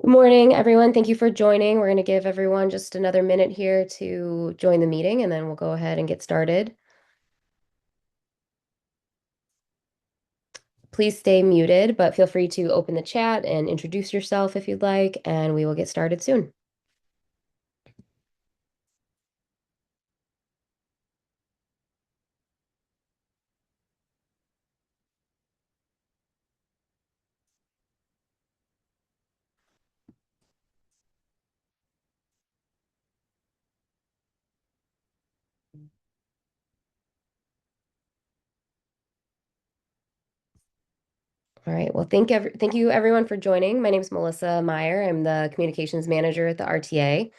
Good morning, everyone. Thank you for joining. We're going to give everyone just another minute here to join the meeting, and then we'll go ahead and get started. Please stay muted, but feel free to open the chat and introduce yourself if you'd like, and we will get started soon. All right. Well, thank you everyone for joining. My name is Melissa Meyer. I'm the communications manager at the RTA.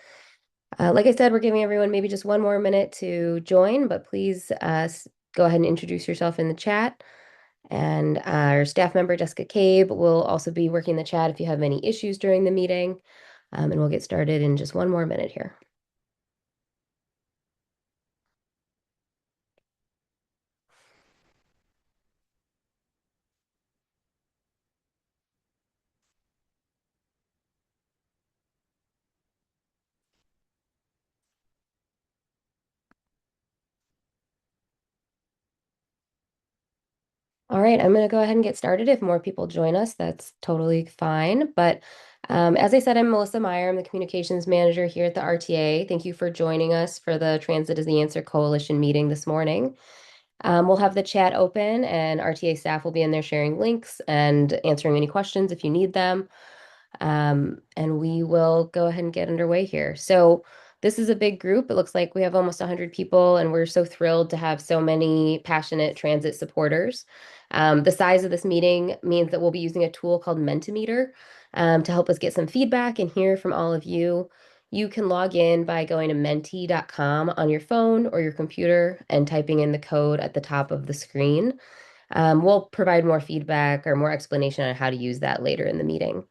Like I said, we're giving everyone maybe just one more minute to join, but please go ahead and introduce yourself in the chat. And our staff member, Jessica Cabe, will also be working the chat if you have any issues during the meeting. And we'll get started in just one more minute here. All right, I'm going to go ahead and get started. If more people join us, that's totally fine. But as I said, I'm Melissa Meyer. I'm the communications manager here at the RTA. Thank you for joining us for the Transit is the Answer Coalition meeting this morning. We'll have the chat open, and RTA staff will be in there sharing links and answering any questions if you need them. And we will go ahead and get underway here. So this is a big group. It looks like we have almost 100 people, and we're so thrilled to have so many passionate transit supporters. The size of this meeting means that we'll be using a tool called Mentimeter to help us get some feedback and hear from all of you. You can log in by going to menti.com on your phone or your computer and typing in the code at the top of the screen. We'll provide more feedback or more explanation on how to use that later in the meeting.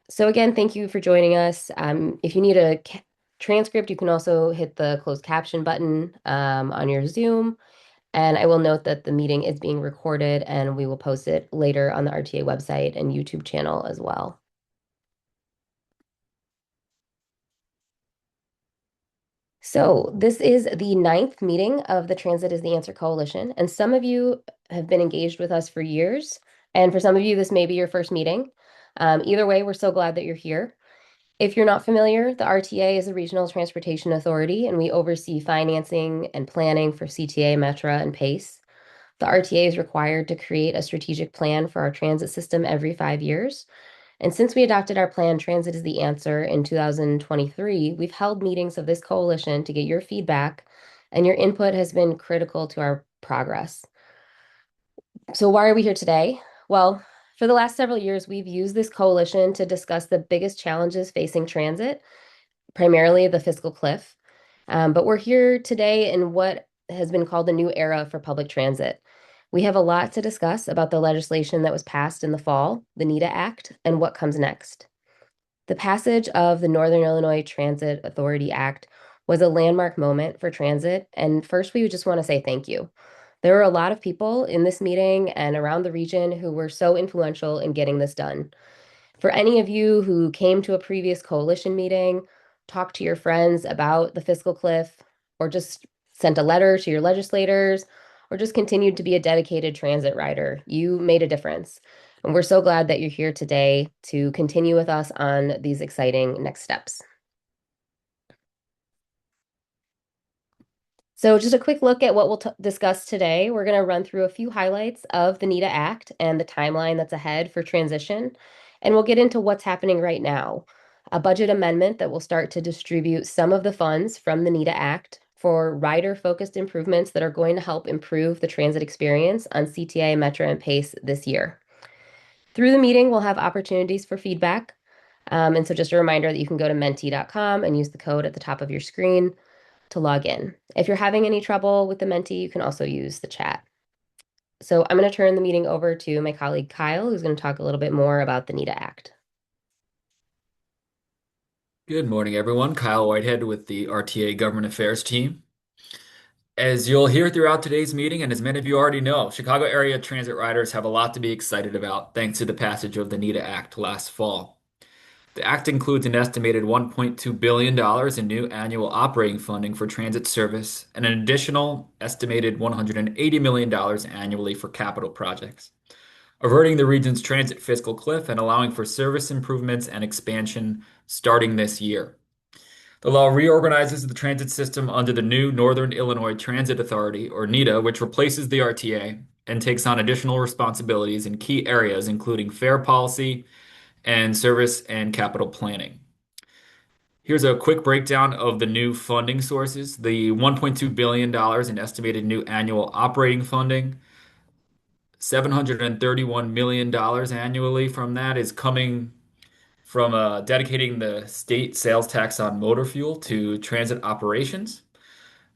So again, thank you for joining us. If you need a transcript, you can also hit the closed caption button on your Zoom. And I will note that the meeting is being recorded and we will post it later on the RTA website and YouTube channel as well. So this is the ninth meeting of the Transit is the Answer Coalition, and some of you have been engaged with us for years, and for some of you, this may be your first meeting. Either way, we're so glad that you're here. If you're not familiar, the RTA is a regional transportation authority, and we oversee financing and planning for CTA, Metra, and PACE. The RTA is required to create a strategic plan for our transit system every 5 years. And since we adopted our plan, Transit is the Answer, in 2023, we've held meetings of this coalition to get your feedback, and your input has been critical to our progress. So, why are we here today? Well, for the last several years, we've used this coalition to discuss the biggest challenges facing transit, primarily the fiscal cliff. But we're here today in what has been called the new era for public transit. We have a lot to discuss about the legislation that was passed in the fall, the NITA Act, and what comes next. The passage of the Northern Illinois Transit Authority Act was a landmark moment for transit. And first, we would just want to say thank you. There were a lot of people in this meeting and around the region who were so influential in getting this done. For any of you who came to a previous coalition meeting, talked to your friends about the fiscal cliff, or just sent a letter to your legislators, or just continued to be a dedicated transit rider, you made a difference. And we're so glad that you're here today to continue with us on these exciting next steps. So just a quick look at what we'll discuss today. We're going to run through a few highlights of the NITA Act and the timeline that's ahead for transition. And we'll get into what's happening right now. A budget amendment that will start to distribute some of the funds from the NITA Act for rider-focused improvements that are going to help improve the transit experience on CTA, Metra, and PACE this year. Through the meeting, we'll have opportunities for feedback. And so just a reminder that you can go to menti.com and use the code at the top of your screen to log in. If you're having any trouble with the Menti, you can also use the chat. So I'm going to turn the meeting over to my colleague Kyle, who's going to talk a little bit more about the NITA Act. Good morning, everyone. Kyle Whitehead with the RTA Government Affairs team. As you'll hear throughout today's meeting, and as many of you already know, Chicago area transit riders have a lot to be excited about thanks to the passage of the NITA Act last fall. The act includes an estimated $1.2 billion in new annual operating funding for transit service and an additional estimated $180 million annually for capital projects, averting the region's transit fiscal cliff and allowing for service improvements and expansion starting this year. The law reorganizes the transit system under the new Northern Illinois Transit Authority, or NITA, which replaces the RTA and takes on additional responsibilities in key areas, including fare policy and service and capital planning. Here's a quick breakdown of the new funding sources. The $1.2 billion in estimated new annual operating funding, $731 million annually from that is coming from dedicating the state sales tax on motor fuel to transit operations.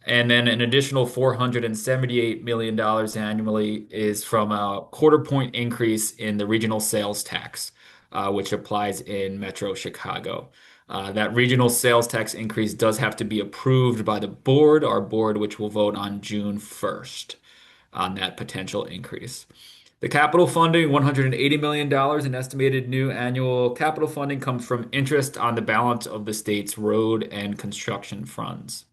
And then an additional $478 million annually is from a quarter point increase in the regional sales tax, which applies in Metro Chicago. That regional sales tax increase does have to be approved by the board, our board, which will vote on June 1st on that potential increase. The capital funding, $180 million in estimated new annual capital funding, comes from interest on the balance of the state's road and construction funds.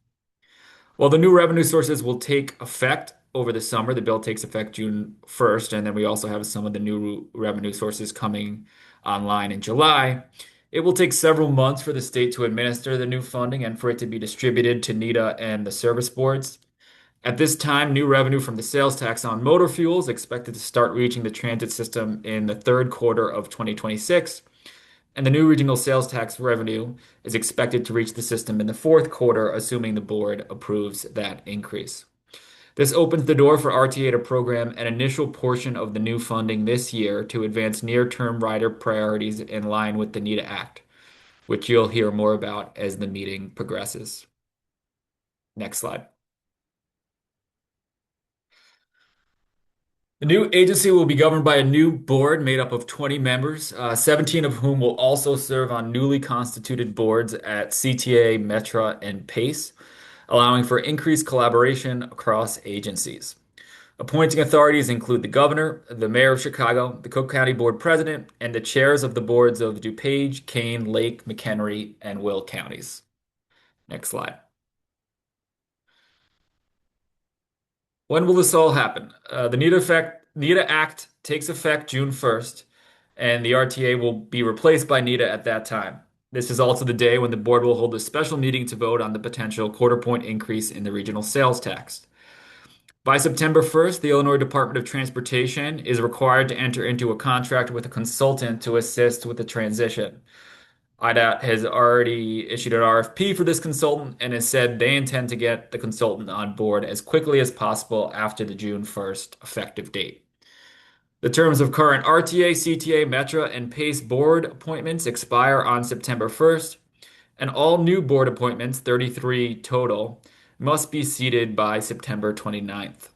While the new revenue sources will take effect over the summer, the bill takes effect June 1st, and then we also have some of the new revenue sources coming online in July. It will take several months for the state to administer the new funding and for it to be distributed to NITA and the service boards. At this time, new revenue from the sales tax on motor fuel is expected to start reaching the transit system in the third quarter of 2026, and the new regional sales tax revenue is expected to reach the system in the fourth quarter, assuming the board approves that increase. This opens the door for RTA to program an initial portion of the new funding this year to advance near-term rider priorities in line with the NITA Act, which you'll hear more about as the meeting progresses. Next slide. The new agency will be governed by a new board made up of 20 members, 17 of whom will also serve on newly constituted boards at CTA, Metra, and PACE, allowing for increased collaboration across agencies. Appointing authorities include the governor, the mayor of Chicago, the Cook County Board president, and the chairs of the boards of DuPage, Kane, Lake, McHenry, and Will counties. Next slide. When will this all happen? The NITA Act takes effect June 1st, and the RTA will be replaced by NITA at that time. This is also the day when the board will hold a special meeting to vote on the potential quarter point increase in the regional sales tax. By September 1st, the Illinois Department of Transportation is required to enter into a contract with a consultant to assist with the transition. IDOT has already issued an RFP for this consultant and has said they intend to get the consultant on board as quickly as possible after the June 1st effective date. The terms of current RTA, CTA, Metra, and PACE board appointments expire on September 1st, and all new board appointments, 33 total, must be seated by September 29th.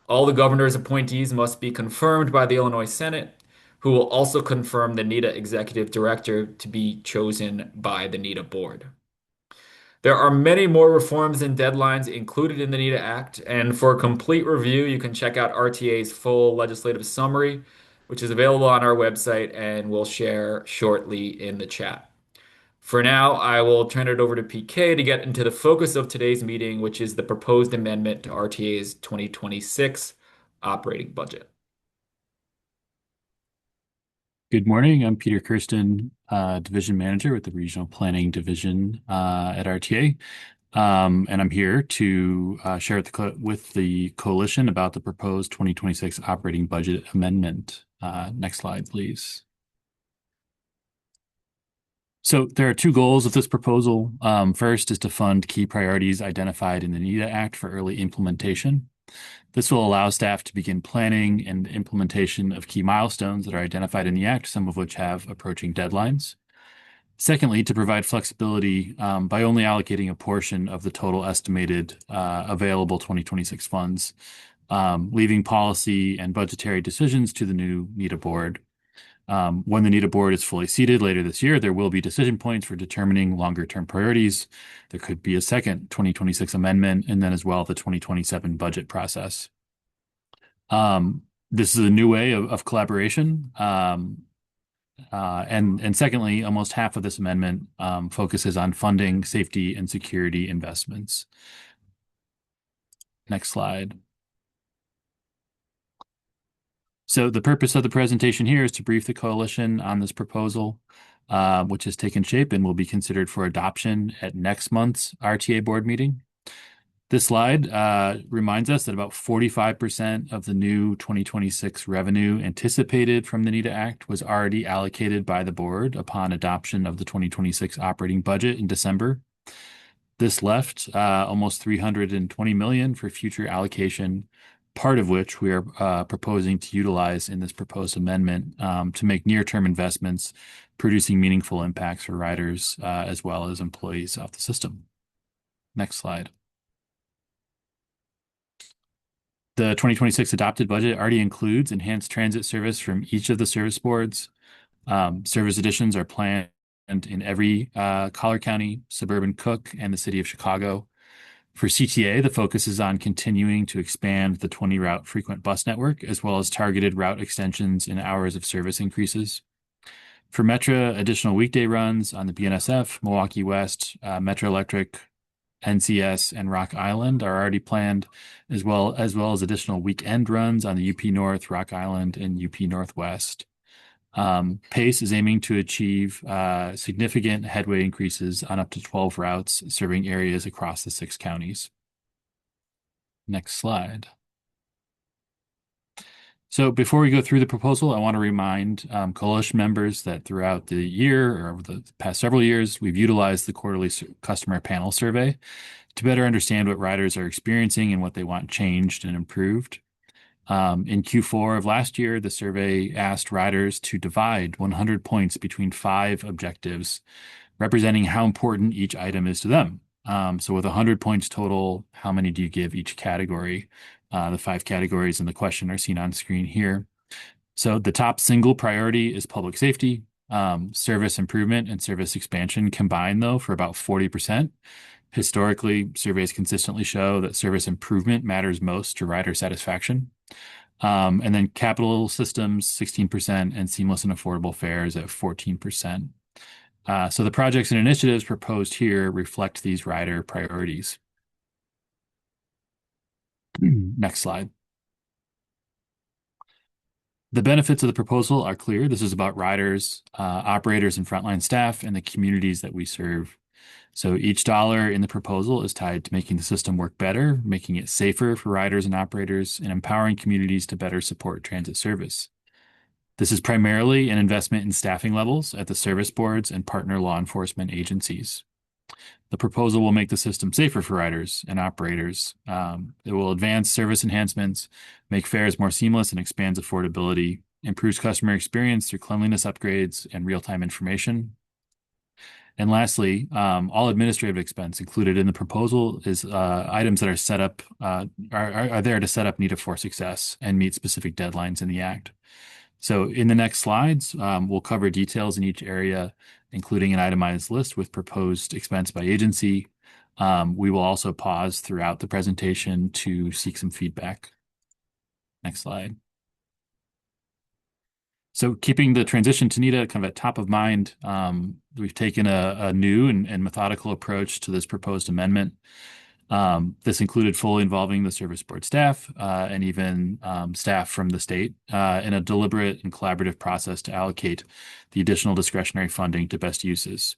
All the governor's appointees must be confirmed by the Illinois Senate, who will also confirm the NITA executive director to be chosen by the NITA board. There are many more reforms and deadlines included in the NITA Act, and for a complete review, you can check out RTA's full legislative summary, which is available on our website and we'll share shortly in the chat. For now, I will turn it over to PK to get into the focus of today's meeting, which is the proposed amendment to RTA's 2026 operating budget. Good morning. I'm Peter Kirsten, Division Manager with the Regional Planning Division at RTA. And I'm here to share with the coalition about the proposed 2026 operating budget amendment. Next slide, please. So there are two goals of this proposal. First is to fund key priorities identified in the NITA Act for early implementation. This will allow staff to begin planning and implementation of key milestones that are identified in the Act, some of which have approaching deadlines. Secondly, to provide flexibility by only allocating a portion of the total estimated available 2026 funds, leaving policy and budgetary decisions to the new NITA board. When the NITA board is fully seated later this year, there will be decision points for determining longer-term priorities. There could be a second 2026 amendment, and then as well the 2027 budget process. This is a new way of collaboration. And secondly, almost half of this amendment focuses on funding safety and security investments. Next slide. So the purpose of the presentation here is to brief the coalition on this proposal, which has taken shape and will be considered for adoption at next month's RTA board meeting. This slide reminds us that about 45% of the new 2026 revenue anticipated from the NITA Act was already allocated by the board upon adoption of the 2026 operating budget in December. This left almost $320 million for future allocation, part of which we are proposing to utilize in this proposed amendment to make near-term investments, producing meaningful impacts for riders as well as employees of the system. Next slide. The 2026 adopted budget already includes enhanced transit service from each of the service boards. Service additions are planned in every Collier County, suburban Cook, and the city of Chicago. For CTA, the focus is on continuing to expand the 20-route frequent bus network, as well as targeted route extensions and hours of service increases. For Metra, additional weekday runs on the BNSF, Milwaukee West, Metro Electric, NCS, and Rock Island are already planned, as well as additional weekend runs on the UP North, Rock Island, and UP Northwest. PACE is aiming to achieve significant headway increases on up to 12 routes serving areas across the 6 counties. Next slide. So before we go through the proposal, I want to remind coalition members that throughout the year or over the past several years, we've utilized the quarterly customer panel survey to better understand what riders are experiencing and what they want changed and improved. In Q4 of last year, the survey asked riders to divide 100 points between 5 objectives, representing how important each item is to them. So with 100 points total, how many do you give each category? The 5 categories in the question are seen on screen here. So the top single priority is public safety. Service improvement and service expansion combined, though, for about 40%. Historically, surveys consistently show that service improvement matters most to rider satisfaction. And then capital systems, 16%, and seamless and affordable fares at 14%. So the projects and initiatives proposed here reflect these rider priorities. Next slide. The benefits of the proposal are clear. This is about riders, operators, and frontline staff, and the communities that we serve. So each dollar in the proposal is tied to making the system work better, making it safer for riders and operators, and empowering communities to better support transit service. This is primarily an investment in staffing levels at the service boards and partner law enforcement agencies. The proposal will make the system safer for riders and operators. It will advance service enhancements, make fares more seamless, and expands affordability, improves customer experience through cleanliness upgrades and real-time information. And lastly, all administrative expense included in the proposal is items that are set up are there to set up NITA for success and meet specific deadlines in the Act. So in the next slides, we'll cover details in each area, including an itemized list with proposed expense by agency. We will also pause throughout the presentation to seek some feedback. Next slide. So keeping the transition to NITA kind of at top of mind, we've taken a new and methodical approach to this proposed amendment. This included fully involving the service board staff and even staff from the state in a deliberate and collaborative process to allocate the additional discretionary funding to best uses.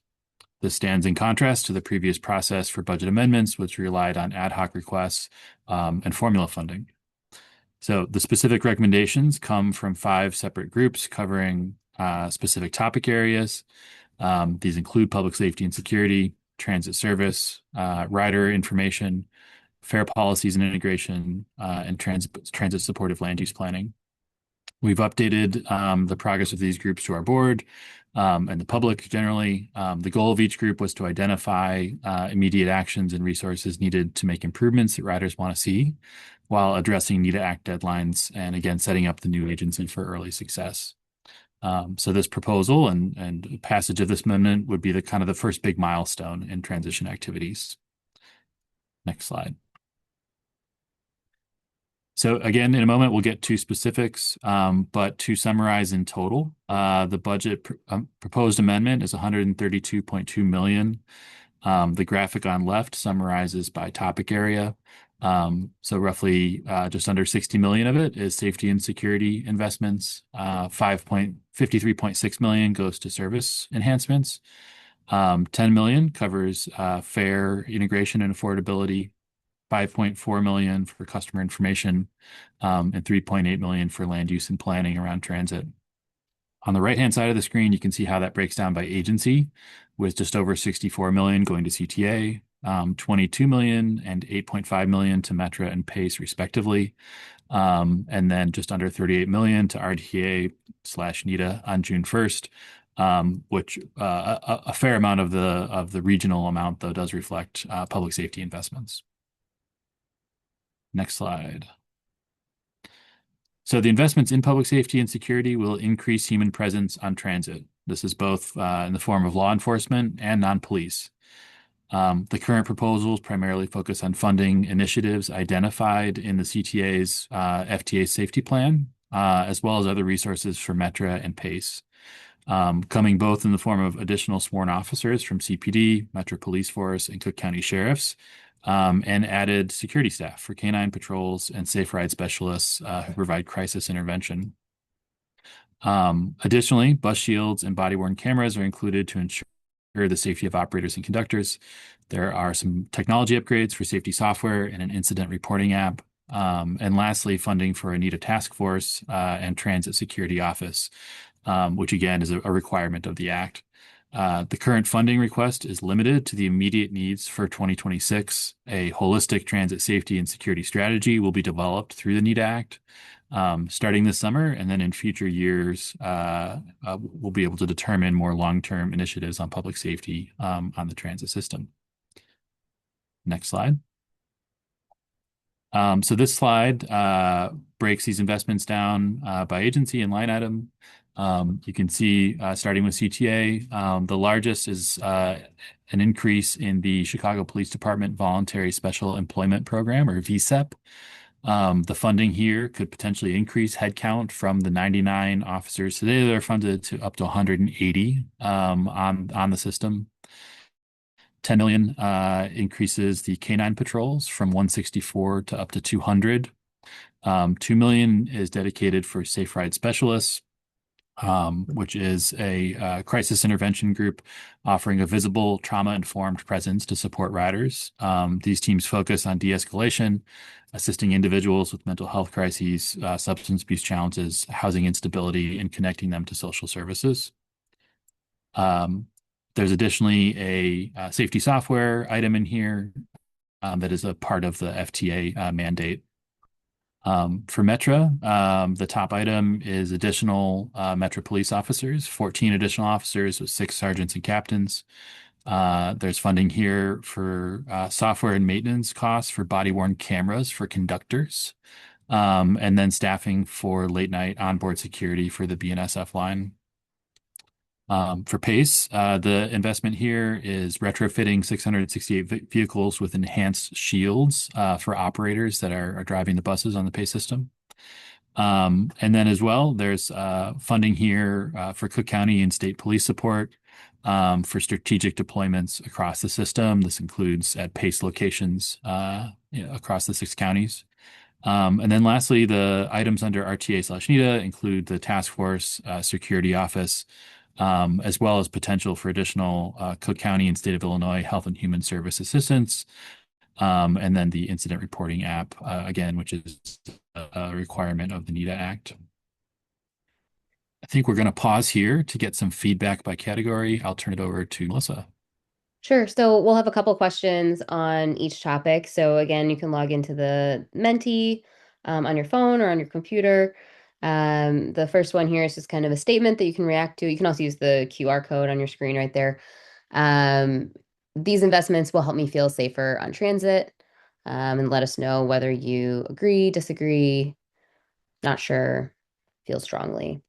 This stands in contrast to the previous process for budget amendments, which relied on ad hoc requests and formula funding. So the specific recommendations come from 5 separate groups covering specific topic areas. These include public safety and security, transit service, rider information, fare policies and integration, and transit supportive land use planning. We've updated the progress of these groups to our board and the public generally. The goal of each group was to identify immediate actions and resources needed to make improvements that riders want to see while addressing NITA Act deadlines and again, setting up the new agency for early success. So this proposal and passage of this amendment would be the kind of the first big milestone in transition activities. Next slide. So again, in a moment, we'll get to specifics, but to summarize in total, the budget proposed amendment is 132.2 million. The graphic on left summarizes by topic area. So roughly just under 60 million of it is safety and security investments. 5.53.6 million goes to service enhancements. 10 million covers fare integration and affordability. 5.4 million for customer information, and 3.8 million for land use and planning around transit. On the right-hand side of the screen, you can see how that breaks down by agency, with just over 64 million going to CTA, 22 million and 8.5 million to Metra and PACE respectively, and then just under 38 million to RTA/NITA on June 1st, which a fair amount of the regional amount though does reflect public safety investments. Next slide. So the investments in public safety and security will increase human presence on transit. This is both in the form of law enforcement and non-police. The current proposals primarily focus on funding initiatives identified in the CTA's FTA safety plan, as well as other resources for Metra and PACE, coming both in the form of additional sworn officers from CPD, Metro Police Force, and Cook County Sheriffs, and added security staff for canine patrols and safe ride specialists who provide crisis intervention. Additionally, bus shields and body-worn cameras are included to ensure the safety of operators and conductors. There are some technology upgrades for safety software and an incident reporting app. And lastly, funding for a NITA task force and transit security office, which again is a requirement of the Act. The current funding request is limited to the immediate needs for 2026. A holistic transit safety and security strategy will be developed through the NITA Act starting this summer, and then in future years, we'll be able to determine more long-term initiatives on public safety on the transit system. Next slide. So this slide breaks these investments down by agency and line item. You can see, starting with CTA, the largest is an increase in the Chicago Police Department Voluntary Special Employment Program, or VSEP. The funding here could potentially increase headcount from the 99 officers today that are funded to up to 180 on the system. 10 million increases the canine patrols from 164 to up to 200. 2 million is dedicated for safe ride specialists, which is a crisis intervention group offering a visible trauma-informed presence to support riders. These teams focus on de-escalation, assisting individuals with mental health crises, substance abuse challenges, housing instability, and connecting them to social services. There's additionally a safety software item in here that is a part of the FTA mandate. For Metra, the top item is additional Metra police officers, 14 additional officers with 6 sergeants and captains. There's funding here for software and maintenance costs for body-worn cameras for conductors, and then staffing for late-night onboard security for the BNSF line. For PACE, the investment here is retrofitting 668 vehicles with enhanced shields for operators that are driving the buses on the PACE system. And then as well, there's funding here for Cook County and state police support for strategic deployments across the system. This includes at PACE locations across the 6 counties. And then lastly, the items under RTA/NITA include the task force, security office, as well as potential for additional Cook County and State of Illinois Health and Human Service assistance, and then the incident reporting app, again, which is a requirement of the NITA Act. I think we're going to pause here to get some feedback by category. I'll turn it over to Melissa. Sure. So we'll have a couple questions on each topic. So again, you can log into the Menti on your phone or on your computer. The first one here is just kind of a statement that you can react to. You can also use the QR code on your screen right there. These investments will help me feel safer on transit, and let us know whether you agree, disagree, not sure, feel strongly.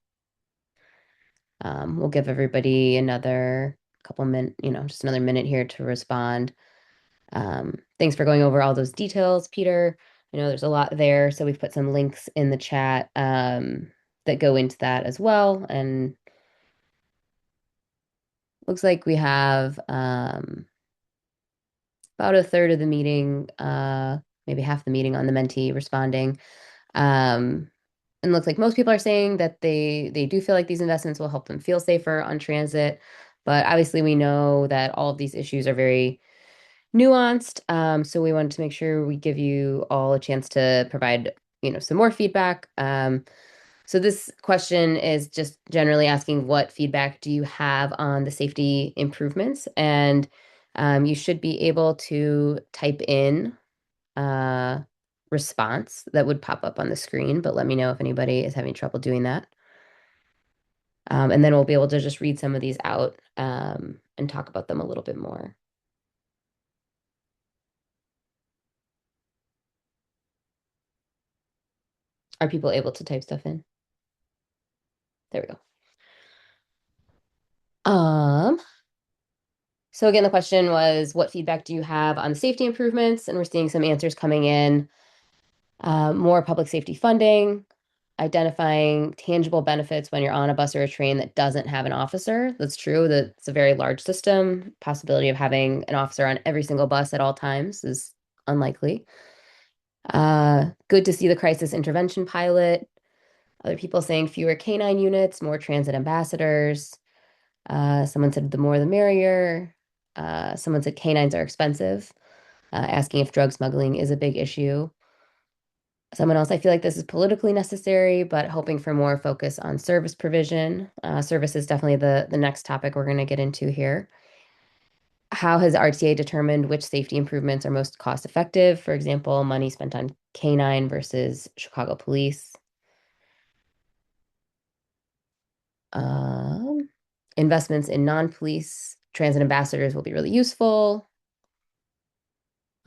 We'll give everybody another couple minutes, just another minute here to respond. Thanks for going over all those details, Peter. I know there's a lot there, so we've put some links in the chat that go into that as well. And looks like we have about a third of the meeting, maybe half the meeting on the mentee responding. Um, and looks like most people are saying that they do feel like these investments will help them feel safer on transit. But obviously, we know that all of these issues are very nuanced. So we wanted to make sure we give you all a chance to provide, some more feedback. So this question is just generally asking what feedback do you have on the safety improvements? And you should be able to type in a response that would pop up on the screen, but let me know if anybody is having trouble doing that. And then we'll be able to just read some of these out and talk about them a little bit more. Are people able to type stuff in? There we go. Um, so again, the question was, what feedback do you have on the safety improvements? And we're seeing some answers coming in. More public safety funding, identifying tangible benefits when you're on a bus or a train that doesn't have an officer. That's true, that it's a very large system. Possibility of having an officer on every single bus at all times is unlikely. Good to see the crisis intervention pilot. Other people saying fewer canine units, more transit ambassadors. Someone said the more the merrier. Someone said canines are expensive, asking if drug smuggling is a big issue. Someone else, I feel like this is politically necessary, but hoping for more focus on service provision. Service is definitely the next topic we're going to get into here. How has RTA determined which safety improvements are most cost effective? For example, money spent on canine versus Chicago police. Um, Investments in non-police transit ambassadors will be really useful.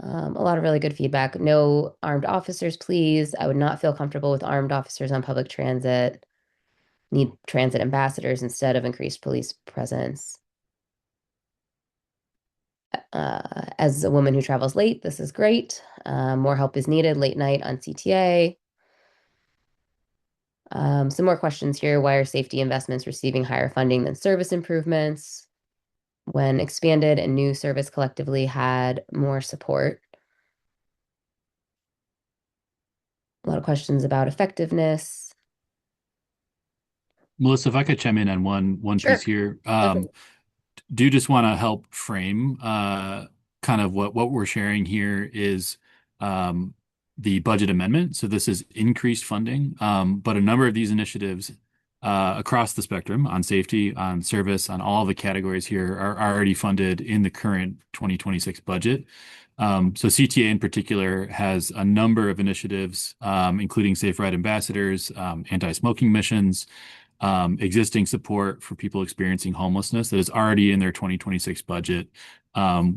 A lot of really good feedback. No armed officers, please. I would not feel comfortable with armed officers on public transit. Need transit ambassadors instead of increased police presence. As a woman who travels late, this is great. More help is needed late night on CTA. Some more questions here. Why are safety investments receiving higher funding than service improvements? When expanded and new service collectively had more support. A lot of questions about effectiveness. Melissa, if I could chime in on one piece Sure, here. definitely. Do just want to help frame kind of what we're sharing here is um, the budget amendment. So this is increased funding, but a number of these initiatives across the spectrum on safety, on service, on all the categories here are already funded in the current 2026 budget. So CTA in particular has a number of initiatives, including Safe Ride Ambassadors, anti-smoking missions, existing support for people experiencing homelessness that is already in their 2026 budget.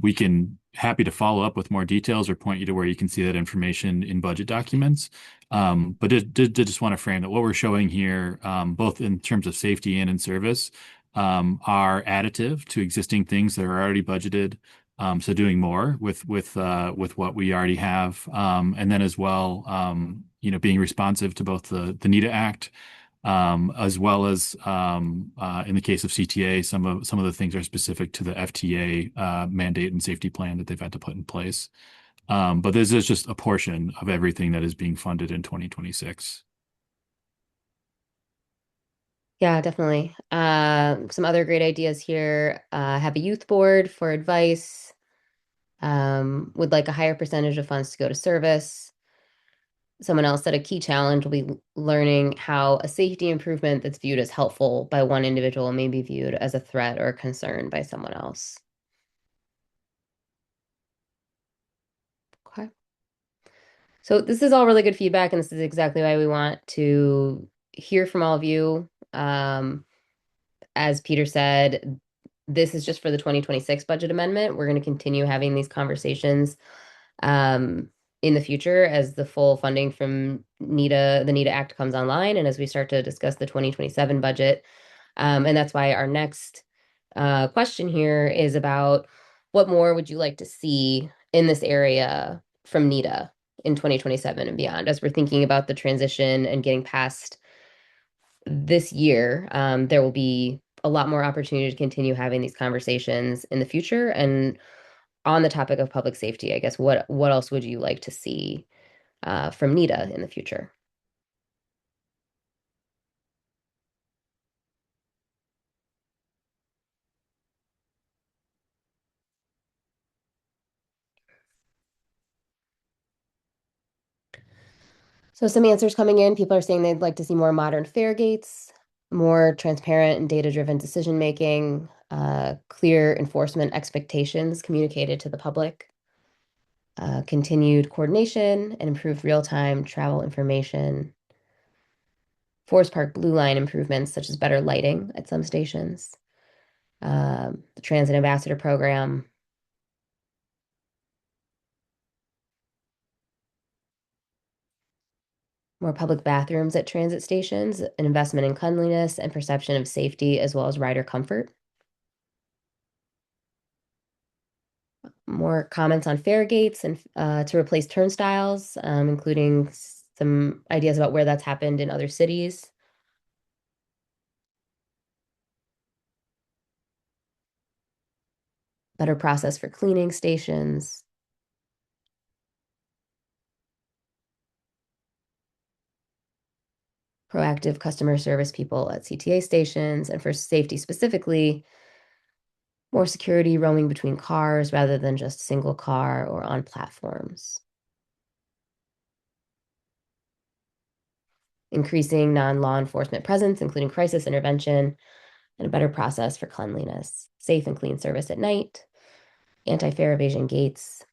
We can happy to follow up with more details or point you to where you can see that information in budget documents. But did just want to frame that what we're showing here, both in terms of safety and in service, are additive to existing things that are already budgeted. So doing more with what we already have, and then as well, being responsive to both the NITA Act as well as in the case of CTA, some of the things are specific to the FTA mandate and safety plan that they've had to put in place. But this is just a portion of everything that is being funded in 2026. Yeah, definitely. Some other great ideas here. Have a youth board for advice. Would like a higher percentage of funds to go to service. Someone else said a key challenge will be learning how a safety improvement that's viewed as helpful by one individual may be viewed as a threat or a concern by someone else. Okay. So this is all really good feedback, and this is exactly why we want to hear from all of you. As Peter said, this is just for the 2026 budget amendment. We're going to continue having these conversations um, in the future as the full funding from NITA, the NITA Act comes online, and as we start to discuss the 2027 budget. And that's why our next question here is about what more would you like to see in this area from NITA? in 2027 and beyond as we're thinking about the transition and getting past this year. There will be a lot more opportunity to continue having these conversations in the future. And on the topic of public safety, I guess what else would you like to see from NITA in the future? So some answers coming in. People are saying they'd like to see more modern fare gates, more transparent and data-driven decision making, clear enforcement expectations communicated to the public, continued coordination and improved real-time travel information, Forest Park Blue Line improvements such as better lighting at some stations, the Transit Ambassador Program, more public bathrooms at transit stations, an investment in cleanliness and perception of safety as well as rider comfort. More comments on fare gates and to replace turnstiles, including some ideas about where that's happened in other cities. Better process for cleaning stations. Proactive customer service people at CTA stations, and for safety specifically, more security roaming between cars rather than just single car or on platforms. Increasing non-law enforcement presence, including crisis intervention, and a better process for cleanliness. Safe and clean service at night, anti-fare evasion gates.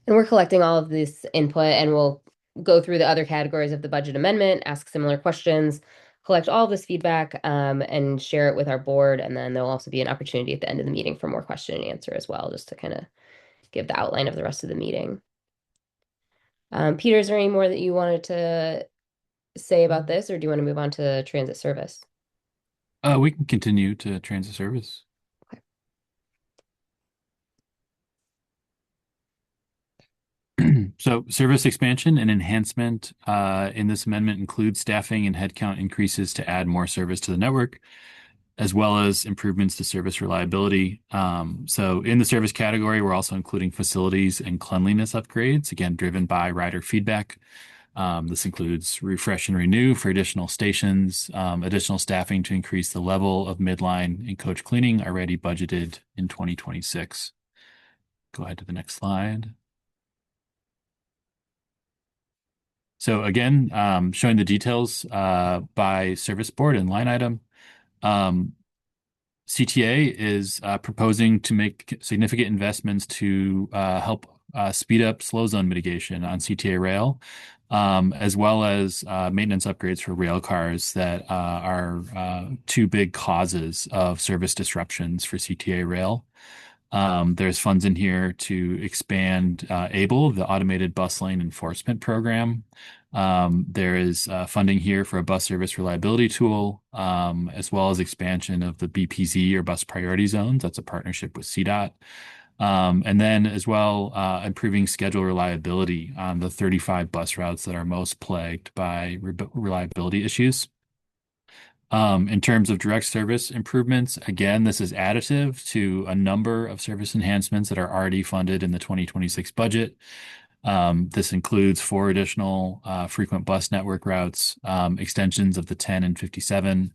And we're collecting all of this input and we'll go through the other categories of the budget amendment, ask similar questions, collect all of this feedback, and share it with our board. And then there'll also be an opportunity at the end of the meeting for more question and answer as well, just to kind of give the outline of the rest of the meeting. Peter, is there any more that you wanted to say about this, or do you want to move on to transit service? We can continue to transit service. Okay. So service expansion and enhancement in this amendment includes staffing and headcount increases to add more service to the network, as well as improvements to service reliability. So in the service category, we're also including facilities and cleanliness upgrades, again, driven by rider feedback. This includes refresh and renew for additional stations, additional staffing to increase the level of midline and coach cleaning already budgeted in 2026. Go ahead to the next slide. So again, showing the details by service board and line item. CTA is proposing to make significant investments to help speed up slow zone mitigation on CTA rail, as well as maintenance upgrades for rail cars that are two big causes of service disruptions for CTA rail. There's funds in here to expand ABLE, the Automated Bus Lane Enforcement Program. There is funding here for a bus service reliability tool, as well as expansion of the BPZ or bus priority zones. That's a partnership with CDOT. And then as well, improving schedule reliability on the 35 bus routes that are most plagued by reliability issues. In terms of direct service improvements, again, this is additive to a number of service enhancements that are already funded in the 2026 budget. This includes 4 additional frequent bus network routes, extensions of the 10 and 57,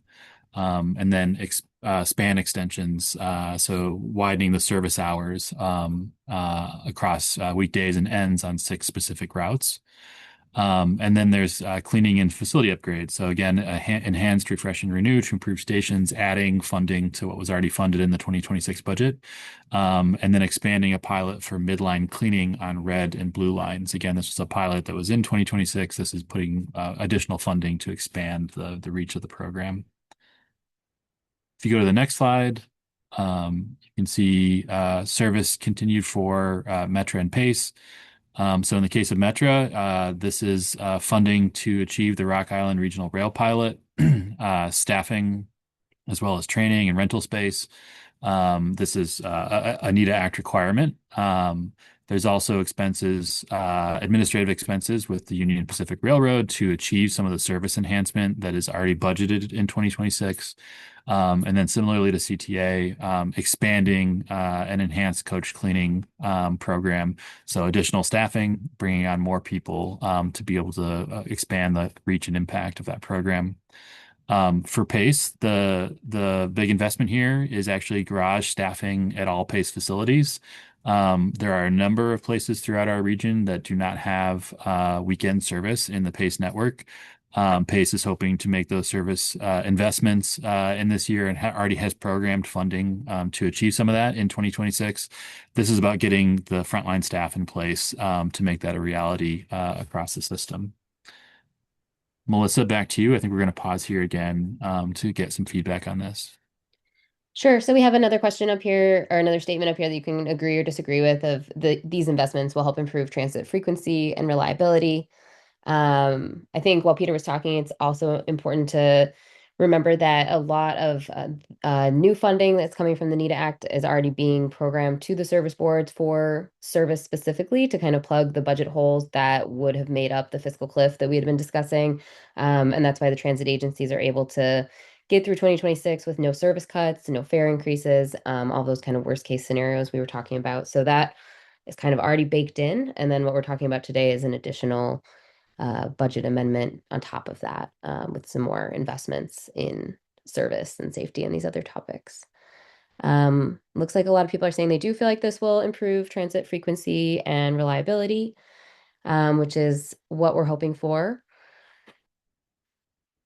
and then span extensions, so widening the service hours across weekdays and ends on 6 specific routes. And then there's cleaning and facility upgrades. So again, enhanced refresh and renew to improve stations, adding funding to what was already funded in the 2026 budget. And then expanding a pilot for midline cleaning on red and blue lines. Again, this was a pilot that was in 2026. This is putting additional funding to expand the reach of the program. If you go to the next slide, you can see service continued for Metra and Pace. So in the case of Metra, this is funding to achieve the Rock Island Regional Rail Pilot, staffing, as well as training and rental space. This is a NITA Act requirement. There's also administrative expenses with the Union Pacific Railroad to achieve some of the service enhancement that is already budgeted in 2026. And then similarly to CTA, expanding an enhanced coach cleaning program. So additional staffing, bringing on more people to be able to expand the reach and impact of that program. For PACE, the big investment here is actually garage staffing at all PACE facilities. There are a number of places throughout our region that do not have weekend service in the PACE network. PACE is hoping to make those service investments in this year and already has programmed funding to achieve some of that in 2026. This is about getting the frontline staff in place to make that a reality across the system. Melissa, back to you. I think we're going to pause here again to get some feedback on this. Sure. So we have another question up here, or another statement up here that you can agree or disagree with of these investments will help improve transit frequency and reliability. I think while Peter was talking, it's also important to remember that a lot of new funding that's coming from the NITA Act is already being programmed to the service boards for service specifically to kind of plug the budget holes that would have made up the fiscal cliff that we had been discussing. And that's why the transit agencies are able to get through 2026 with no service cuts, no fare increases, all those kind of worst case scenarios we were talking about. So that is kind of already baked in. And then what we're talking about today is an additional budget amendment on top of that with some more investments in service and safety and these other topics. Looks like a lot of people are saying they do feel like this will improve transit frequency and reliability, which is what we're hoping for.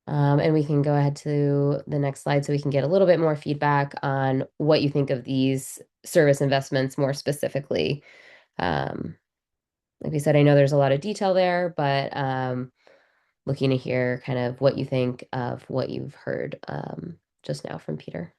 And we can go ahead to the next slide so we can get a little bit more feedback on what you think of these service investments more specifically. Like we said, I know there's a lot of detail there, but looking to hear kind of what you think of what you've heard just now from Peter.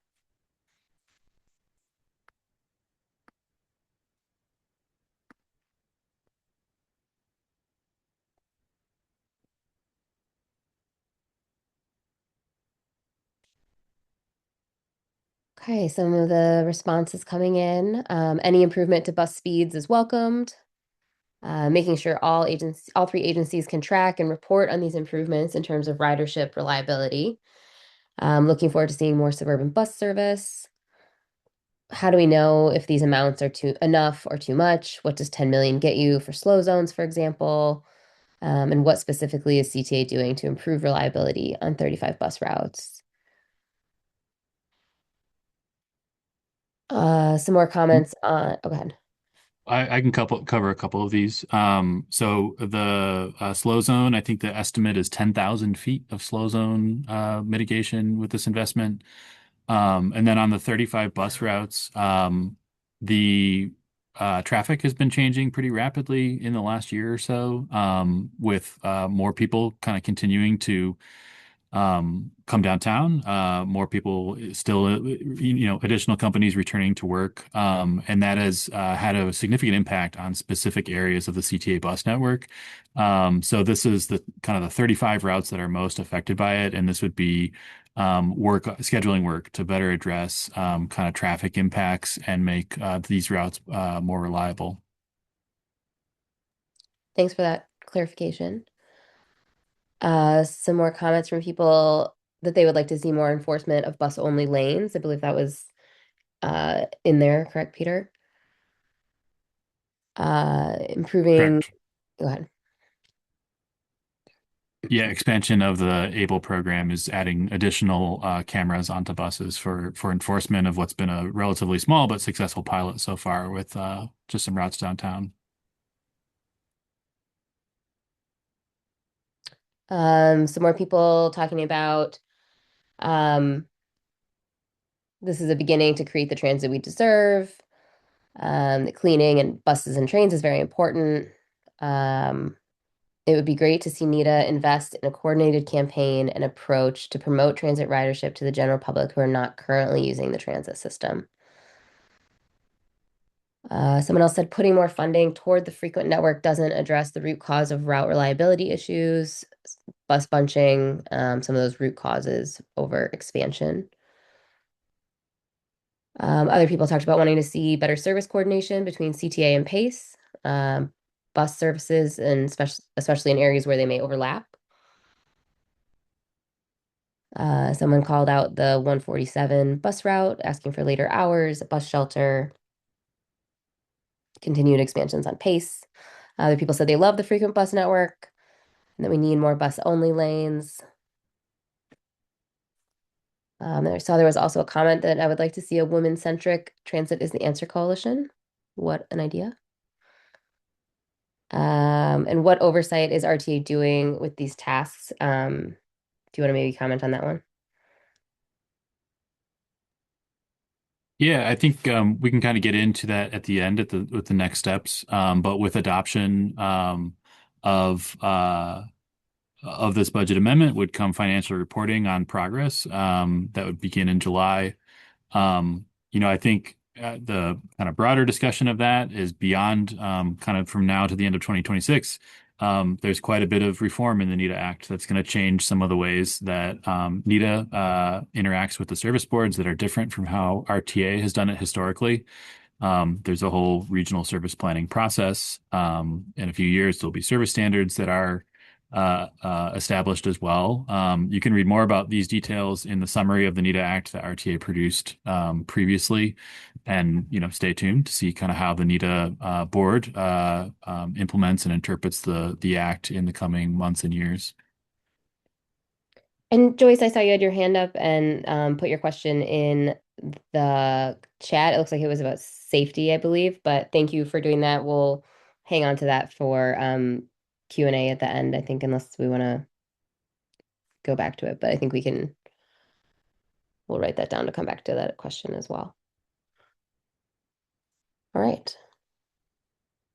Okay, some of the responses coming in. Any improvement to bus speeds is welcomed. Making sure all three agencies can track and report on these improvements in terms of ridership reliability. Looking forward to seeing more suburban bus service. How do we know if these amounts are too enough or too much? What does 10 million get you for slow zones, for example? And what specifically is CTA doing to improve reliability on 35 bus routes? Some more comments on, oh, go ahead. I can cover a couple of these. So the slow zone, I think the estimate is 10,000 feet of slow zone mitigation with this investment. And then on the 35 bus routes, the traffic has been changing pretty rapidly in the last year or so, with more people kind of continuing to come downtown, more people still, additional companies returning to work. And that has had a significant impact on specific areas of the CTA bus network. So this is the kind of the 35 routes that are most affected by it. And this would be scheduling work to better address kind of traffic impacts and make these routes more reliable. Thanks for that clarification. Some more comments from people that they would like to see more enforcement of bus-only lanes. I believe that was in there, correct, Peter? Improving, Correct. go ahead. Yeah, expansion of the ABLE program is adding additional cameras onto buses for enforcement of what's been a relatively small but successful pilot so far with just some routes downtown. Some more people talking about um, this is a beginning to create the transit we deserve. The cleaning and buses and trains is very important. Um, it would be great to see NITA invest in a coordinated campaign and approach to promote transit ridership to the general public who are not currently using the transit system. Someone else said putting more funding toward the frequent network doesn't address the root cause of route reliability issues, bus bunching, some of those root causes over expansion. Other people talked about wanting to see better service coordination between CTA and PACE, um, bus services, and especially in areas where they may overlap. Someone called out the 147 bus route, asking for later hours, a bus shelter, continued expansions on PACE. Other people said they love the frequent bus network and that we need more bus-only lanes. I saw there was also a comment that I would like to see a women-centric Transit is the Answer coalition. What an idea. And what oversight is RTA doing with these tasks? Do you want to maybe comment on that one? Yeah, I think we can kind of get into that at the end with the next steps. But with adoption of this budget amendment would come financial reporting on progress that would begin in July. I think the kind of broader discussion of that is beyond kind of from now to the end of 2026. There's quite a bit of reform in the NITA Act that's going to change some of the ways that NITA interacts with the service boards that are different from how RTA has done it historically. There's a whole regional service planning process. In a few years, there'll be service standards that are established as well. You can read more about these details in the summary of the NITA Act that RTA produced previously, and stay tuned to see kind of how the NITA board implements and interprets the act in the coming months and years. And Joyce, I saw you had your hand up and put your question in the chat. It looks like it was about safety, I believe, but thank you for doing that. We'll hang on to that for Q&A at the end, I think, unless we want to go back to it, but I think we'll write that down to come back to that question as well. All right.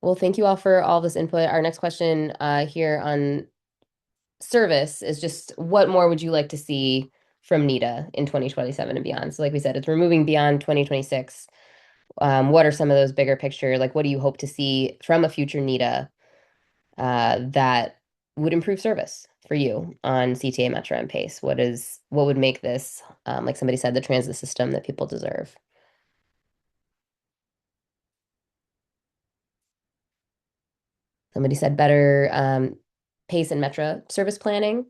Well, thank you all for all this input. Our next question here on service is just what more would you like to see from NITA in 2027 and beyond? So like we said, it's removing beyond 2026. What are some of those bigger picture, like what do you hope to see from a future NITA that would improve service for you on CTA, Metro, and PACE? What would make this, like somebody said, the transit system that people deserve? Somebody said better PACE and Metro service planning.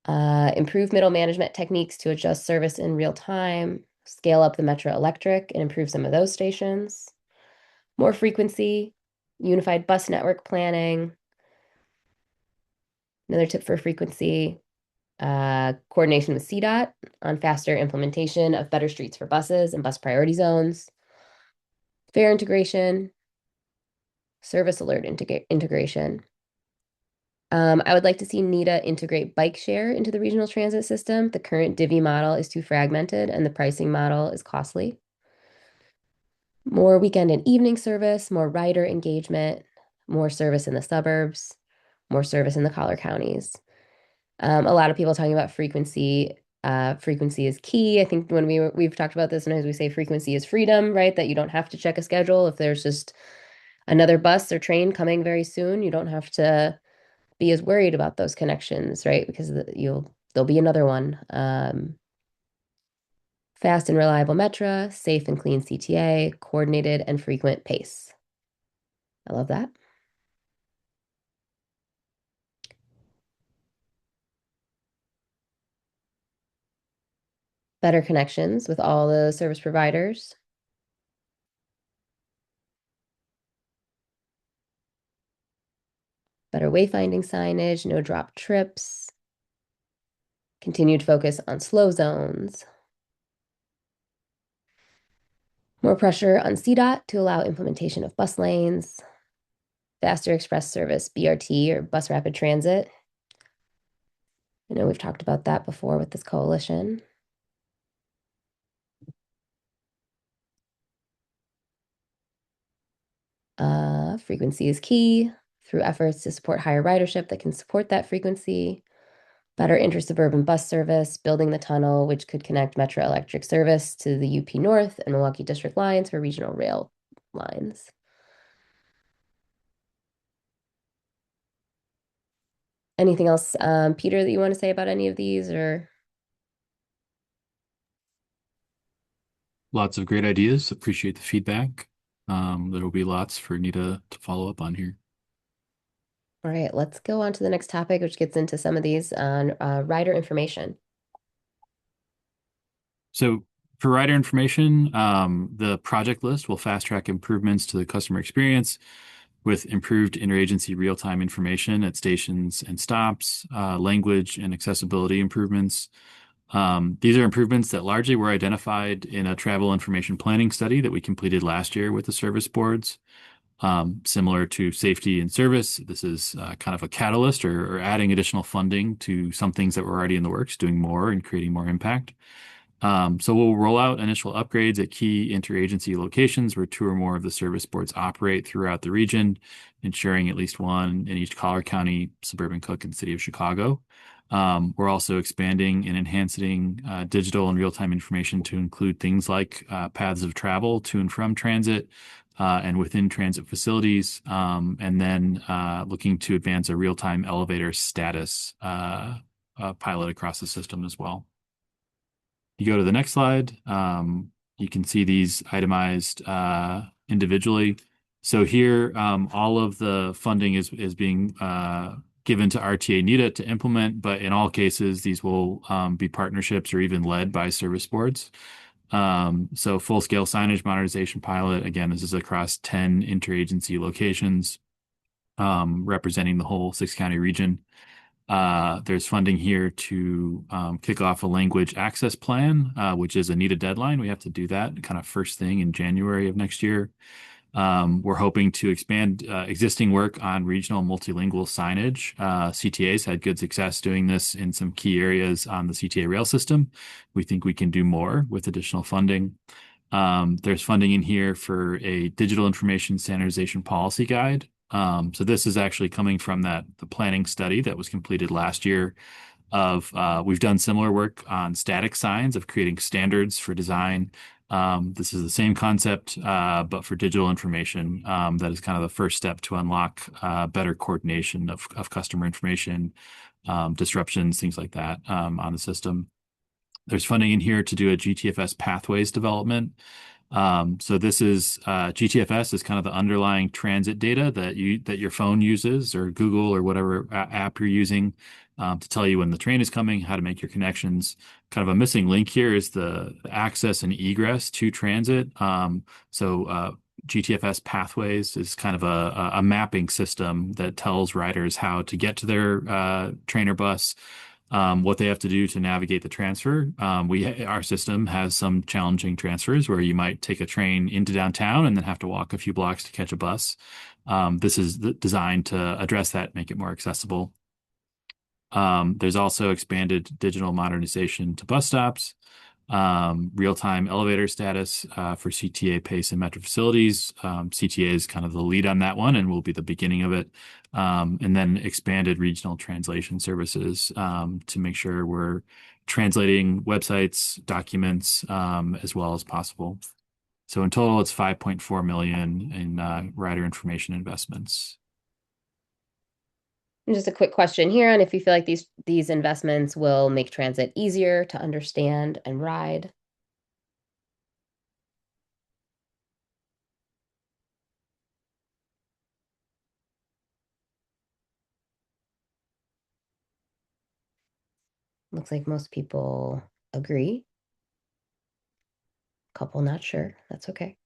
Improve middle management techniques to adjust service in real time, scale up the Metro Electric and improve some of those stations. More frequency, unified bus network planning. Another tip for frequency, coordination with CDOT on faster implementation of better streets for buses and bus priority zones. Fare integration, service alert integration. I would like to see NITA integrate bike share into the regional transit system. The current divvy model is too fragmented and the pricing model is costly. More weekend and evening service, more rider engagement, more service in the suburbs, more service in the collar counties. A lot of people talking about frequency. Frequency is key. I think when we've talked about this, and as we say, frequency is freedom, right? That you don't have to check a schedule. If there's just another bus or train coming very soon, you don't have to be as worried about those connections, right? Because there'll be another one. Fast and reliable Metro, safe and clean CTA, coordinated and frequent pace. I love that. Better connections with all the service providers. Better wayfinding signage, no drop trips. Continued focus on slow zones. More pressure on CDOT to allow implementation of bus lanes. Faster express service, BRT or bus rapid transit. I know we've talked about that before with this coalition. Frequency is key through efforts to support higher ridership that can support that frequency. Better intersuburban bus service, building the tunnel, which could connect Metro Electric service to the UP North and Milwaukee District lines for regional rail lines. Anything else, Peter, that you want to say about any of these or? Lots of great ideas. Appreciate the feedback. There will be lots for Nita to follow up on here. All right, let's go on to the next topic, which gets into some of these on rider information. So for rider information, the project list will fast track improvements to the customer experience with improved interagency real-time information at stations and stops, language and accessibility improvements. These are improvements that largely were identified in a travel information planning study that we completed last year with the service boards. Similar to safety and service, this is kind of a catalyst or adding additional funding to some things that were already in the works, doing more and creating more impact. So we'll roll out initial upgrades at key interagency locations where two or more of the service boards operate throughout the region, ensuring at least one in each Collier County, suburban Cook, and City of Chicago. We're also expanding and enhancing digital and real-time information to include things like paths of travel to and from transit and within transit facilities, and then looking to advance a real-time elevator status pilot across the system as well. You go to the next slide, you can see these itemized individually. So here, all of the funding is being given to RTA NITA to implement, but in all cases, these will be partnerships or even led by service boards. So full-scale signage modernization pilot, again, this is across 10 interagency locations, representing the whole six-county region. There's funding here to kick off a language access plan, which is a NITA deadline. We have to do that kind of first thing in January of next year. We're hoping to expand existing work on regional multilingual signage. CTA's had good success doing this in some key areas on the CTA rail system. We think we can do more with additional funding. There's funding in here for a digital information standardization policy guide. So this is actually coming from the planning study that was completed last year of we've done similar work on static signs of creating standards for design. This is the same concept, but for digital information. That is kind of the first step to unlock better coordination of customer information, disruptions, things like that on the system. There's funding in here to do a GTFS pathways development. So this is GTFS is kind of the underlying transit data that your phone uses or Google or whatever app you're using to tell you when the train is coming, how to make your connections. Kind of a missing link here is the access and egress to transit. So GTFS pathways is kind of a mapping system that tells riders how to get to their train or bus, what they have to do to navigate the transfer. Our system has some challenging transfers where you might take a train into downtown and then have to walk a few blocks to catch a bus. This is designed to address that, make it more accessible. There's also expanded digital modernization to bus stops, real-time elevator status for CTA, PACE, and metro facilities. CTA is kind of the lead on that one and will be the beginning of it. And then expanded regional translation services to make sure we're translating websites, documents as well as possible. So in total, it's 5.4 million in rider information investments. And just a quick question here on if you feel like these investments will make transit easier to understand and ride. Looks like most people agree. Couple not sure. That's okay.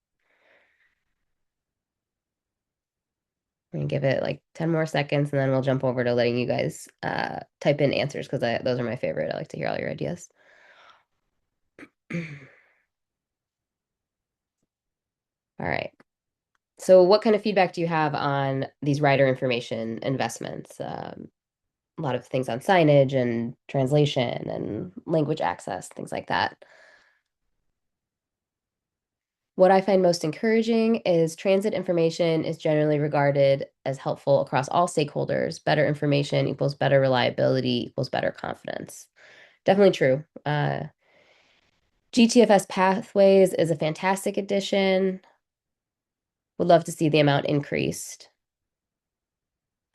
We're gonna give it like 10 more seconds and then we'll jump over to letting you guys type in answers because those are my favorite. I like to hear all your ideas. All right. So what kind of feedback do you have on these rider information investments? A lot of things on signage and translation and language access, things like that. What I find most encouraging is transit information is generally regarded as helpful across all stakeholders. Better information equals better reliability equals better confidence. Definitely true. GTFS Pathways is a fantastic addition. Would love to see the amount increased.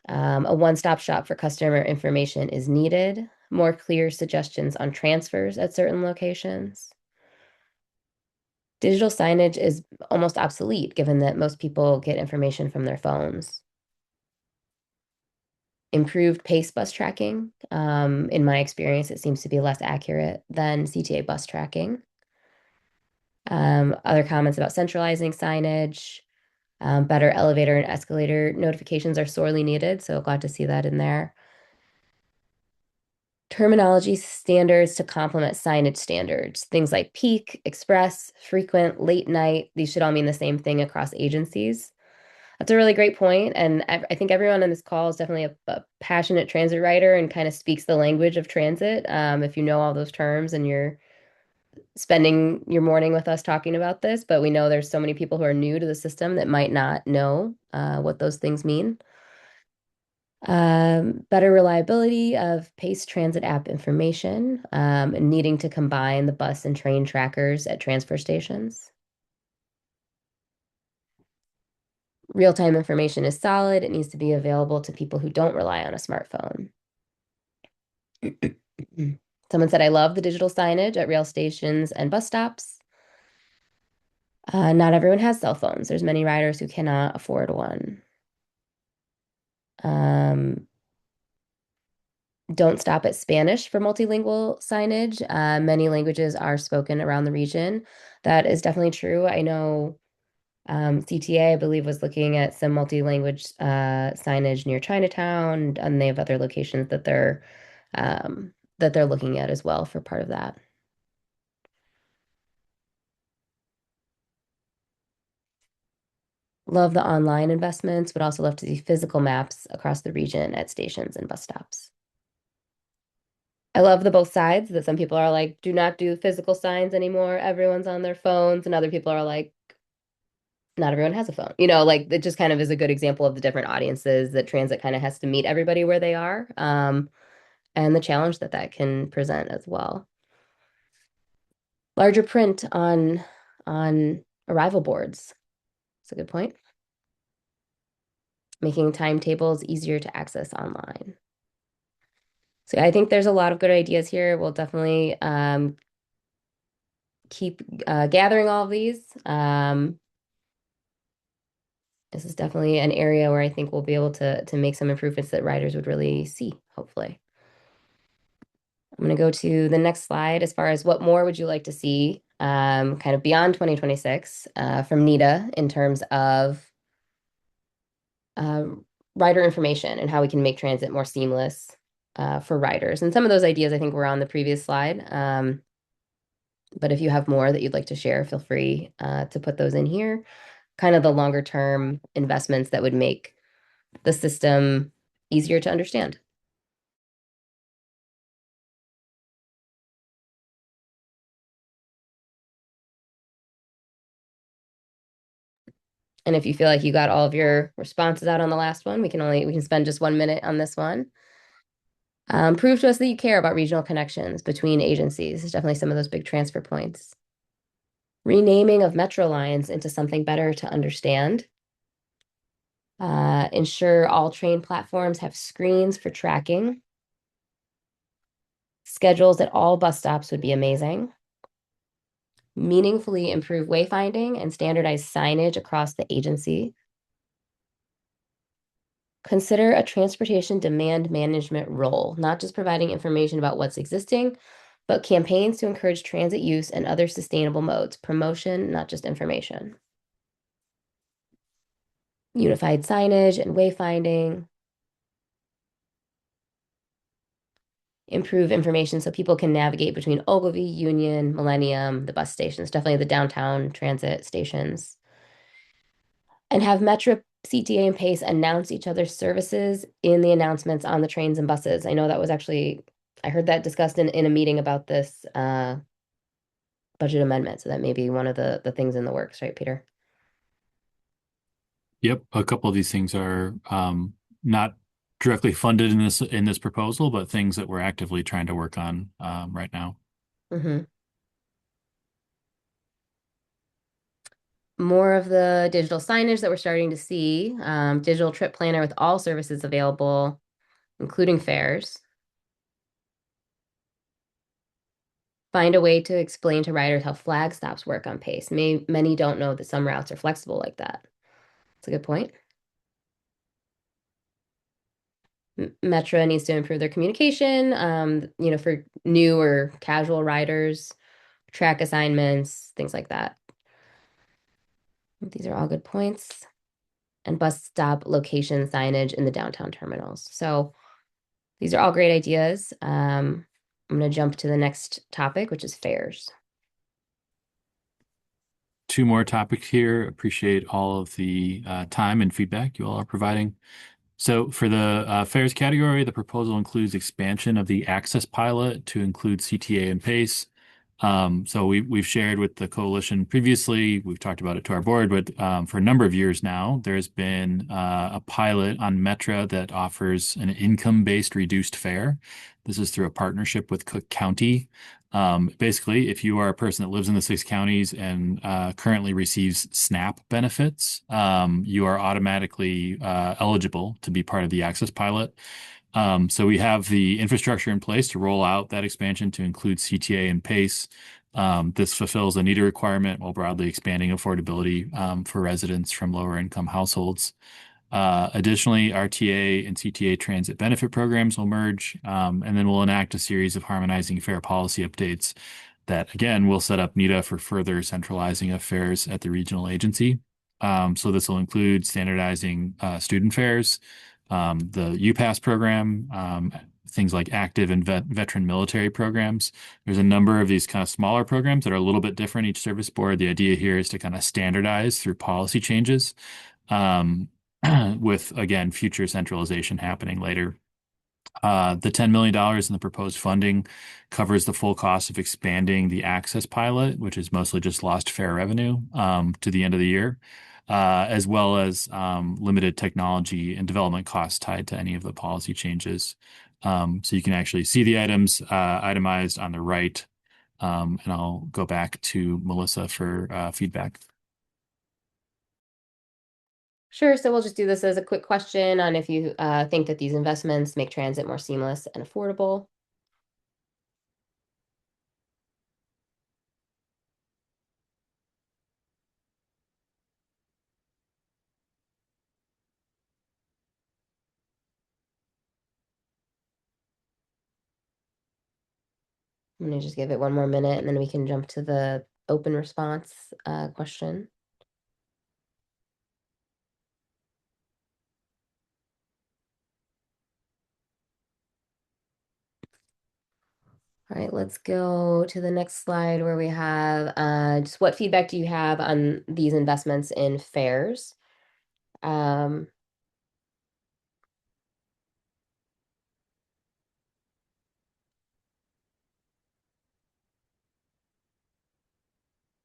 A one-stop shop for customer information is needed. More clear suggestions on transfers at certain locations. Digital signage is almost obsolete given that most people get information from their phones. Improved pace bus tracking. In my experience, it seems to be less accurate than CTA bus tracking. Other comments about centralizing signage, better elevator and escalator notifications are sorely needed, so glad to see that in there. Terminology standards to complement signage standards. Things like peak, express, frequent, late night. These should all mean the same thing across agencies. That's a really great point, and I think everyone on this call is definitely a passionate transit rider and kind of speaks the language of transit. If you know all those terms and you're spending your morning with us talking about this, but we know there's so many people who are new to the system that might not know what those things mean. Better reliability of Pace Transit app information, and needing to combine the bus and train trackers at transfer stations. Real-time information is solid. It needs to be available to people who don't rely on a smartphone. Someone said, I love the digital signage at rail stations and bus stops. Not everyone has cell phones. There's many riders who cannot afford one. Um, don't stop at Spanish for multilingual signage. Many languages are spoken around the region. That is definitely true. I know CTA, I believe, was looking at some multi-language signage near Chinatown, and they have other locations that they're looking at as well for part of that. Love the online investments, but also love to see physical maps across the region at stations and bus stops. I love the both sides that some people are like, do not do physical signs anymore. Everyone's on their phones, and other people are like, not everyone has a phone. Like it just kind of is a good example of the different audiences that transit kind of has to meet everybody where they are, and the challenge that that can present as well. Larger print on arrival boards. That's a good point. Making timetables easier to access online. So I think there's a lot of good ideas here. We'll definitely keep gathering all of these. This is definitely an area where I think we'll be able to make some improvements that riders would really see, hopefully. I'm going to go to the next slide as far as what more would you like to see kind of beyond 2026 from NITA in terms of uh, rider information and how we can make transit more seamless for riders. And some of those ideas I think were on the previous slide. But if you have more that you'd like to share, feel free to put those in here. Kind of the longer term investments that would make the system easier to understand. And if you feel like you got all of your responses out on the last one, we can spend just 1 minute on this one. Prove to us that you care about regional connections between agencies. There's definitely some of those big transfer points. Renaming of metro lines into something better to understand. Ensure all train platforms have screens for tracking. Schedules at all bus stops would be amazing. Meaningfully improve wayfinding and standardize signage across the agency. Consider a transportation demand management role, not just providing information about what's existing, but campaigns to encourage transit use and other sustainable modes. Promotion, not just information. Unified signage and wayfinding. Improve information so people can navigate between Ogilvy, Union, Millennium, the bus stations, definitely the downtown transit stations. And have Metro, CTA, and Pace announce each other's services in the announcements on the trains and buses. I know that was actually, I heard that discussed in a meeting about this budget amendment. So that may be one of the things in the works, right, Peter? Yep, a couple of these things are not directly funded in this proposal, but things that we're actively trying to work on right now. Mm-hmm. More of the digital signage that we're starting to see. Digital trip planner with all services available, including fares. Find a way to explain to riders how flag stops work on pace. Many don't know that some routes are flexible like that. That's a good point. Metra needs to improve their communication, for new or casual riders, track assignments, things like that. These are all good points. And bus stop location signage in the downtown terminals. So these are all great ideas. I'm going to jump to the next topic, which is fares. Two more topics here. Appreciate all of the time and feedback you all are providing. So for the fares category, the proposal includes expansion of the access pilot to include CTA and PACE. So we've shared with the coalition previously, we've talked about it to our board, but for a number of years now, there's been a pilot on Metra that offers an income-based reduced fare. This is through a partnership with Cook County. Basically, if you are a person that lives in the 6 counties and currently receives SNAP benefits, you are automatically eligible to be part of the Access Pilot. So we have the infrastructure in place to roll out that expansion to include CTA and PACE. This fulfills a NITA requirement while broadly expanding affordability for residents from lower income households. Additionally, RTA and CTA transit benefit programs will merge, and then we'll enact a series of harmonizing fare policy updates that, again, will set up NITA for further centralizing of fares at the regional agency. So this will include standardizing student fares, the UPass program, things like active and veteran military programs. There's a number of these kind of smaller programs that are a little bit different each service board. The idea here is to kind of standardize through policy changes, um, with, again, future centralization happening later. The $10 million in the proposed funding covers the full cost of expanding the access pilot, which is mostly just lost fare revenue, to the end of the year, as well as limited technology and development costs tied to any of the policy changes. So you can actually see the items itemized on the right, and I'll go back to Melissa for feedback. Sure. So we'll just do this as a quick question on if you think that these investments make transit more seamless and affordable. I'm going to just give it one more minute and then we can jump to the open response question. All right, let's go to the next slide where we have just what feedback do you have on these investments in fares? Um,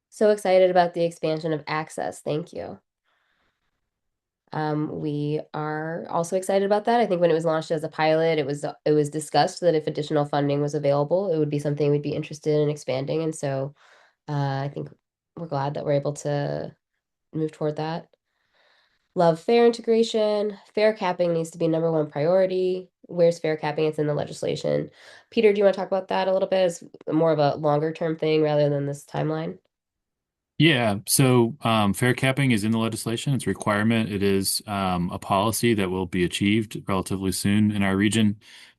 so excited about the expansion of access. Thank you. We are also excited about that. I think when it was launched as a pilot, it was discussed that if additional funding was available, it would be something we'd be interested in expanding. And so I think we're glad that we're able to move toward that. Love fare integration. Fare capping needs to be number one priority. Where's fare capping? It's in the legislation. Peter, do you want to talk about that a little bit as more of a longer term thing rather than this timeline? Yeah, so fair capping is in the legislation. It's a requirement. It is a policy that will be achieved relatively soon in our region.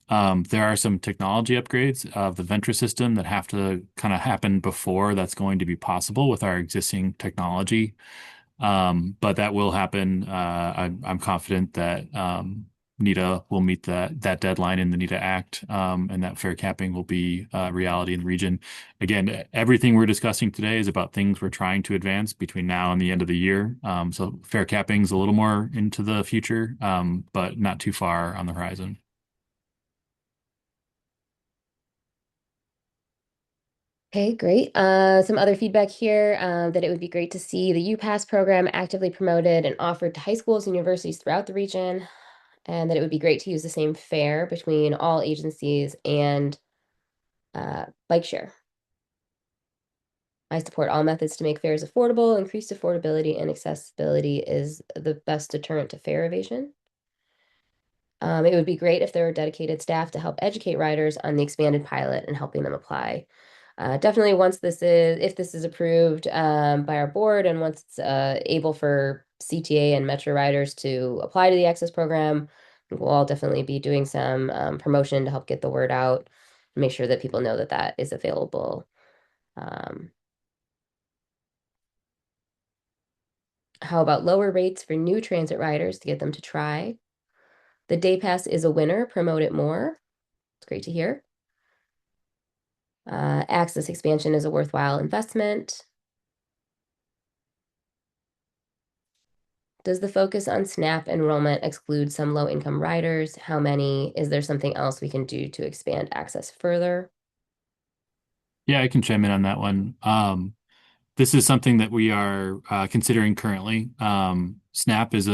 There are some technology upgrades of the Ventra system that have to kind of happen before that's going to be possible with our existing technology. But that will happen. I'm confident that NITA will meet that deadline in the NITA Act, and that fair capping will be a reality in the region. Again, everything we're discussing today is about things we're trying to advance between now and the end of the year. So fair capping is a little more into the future, but not too far on the horizon. Okay, great. Some other feedback here that it would be great to see the UPass program actively promoted and offered to high schools and universities throughout the region, and that it would be great to use the same fare between all agencies and bike share. I support all methods to make fares affordable. Increased affordability and accessibility is the best deterrent to fare evasion. It would be great if there were dedicated staff to help educate riders on the expanded pilot and helping them apply. Definitely once if this is approved by our board and once it's able for CTA and Metro riders to apply to the Access program, we'll all definitely be doing some promotion to help get the word out, make sure that people know that that is available. Um, how about lower rates for new transit riders to get them to try? The day pass is a winner, promote it more. It's great to hear. Access expansion is a worthwhile investment. Does the focus on SNAP enrollment exclude some low-income riders? How many? Is there something else we can do to expand access further? Yeah, I can chime in on that one. This is something that we are considering currently. SNAP is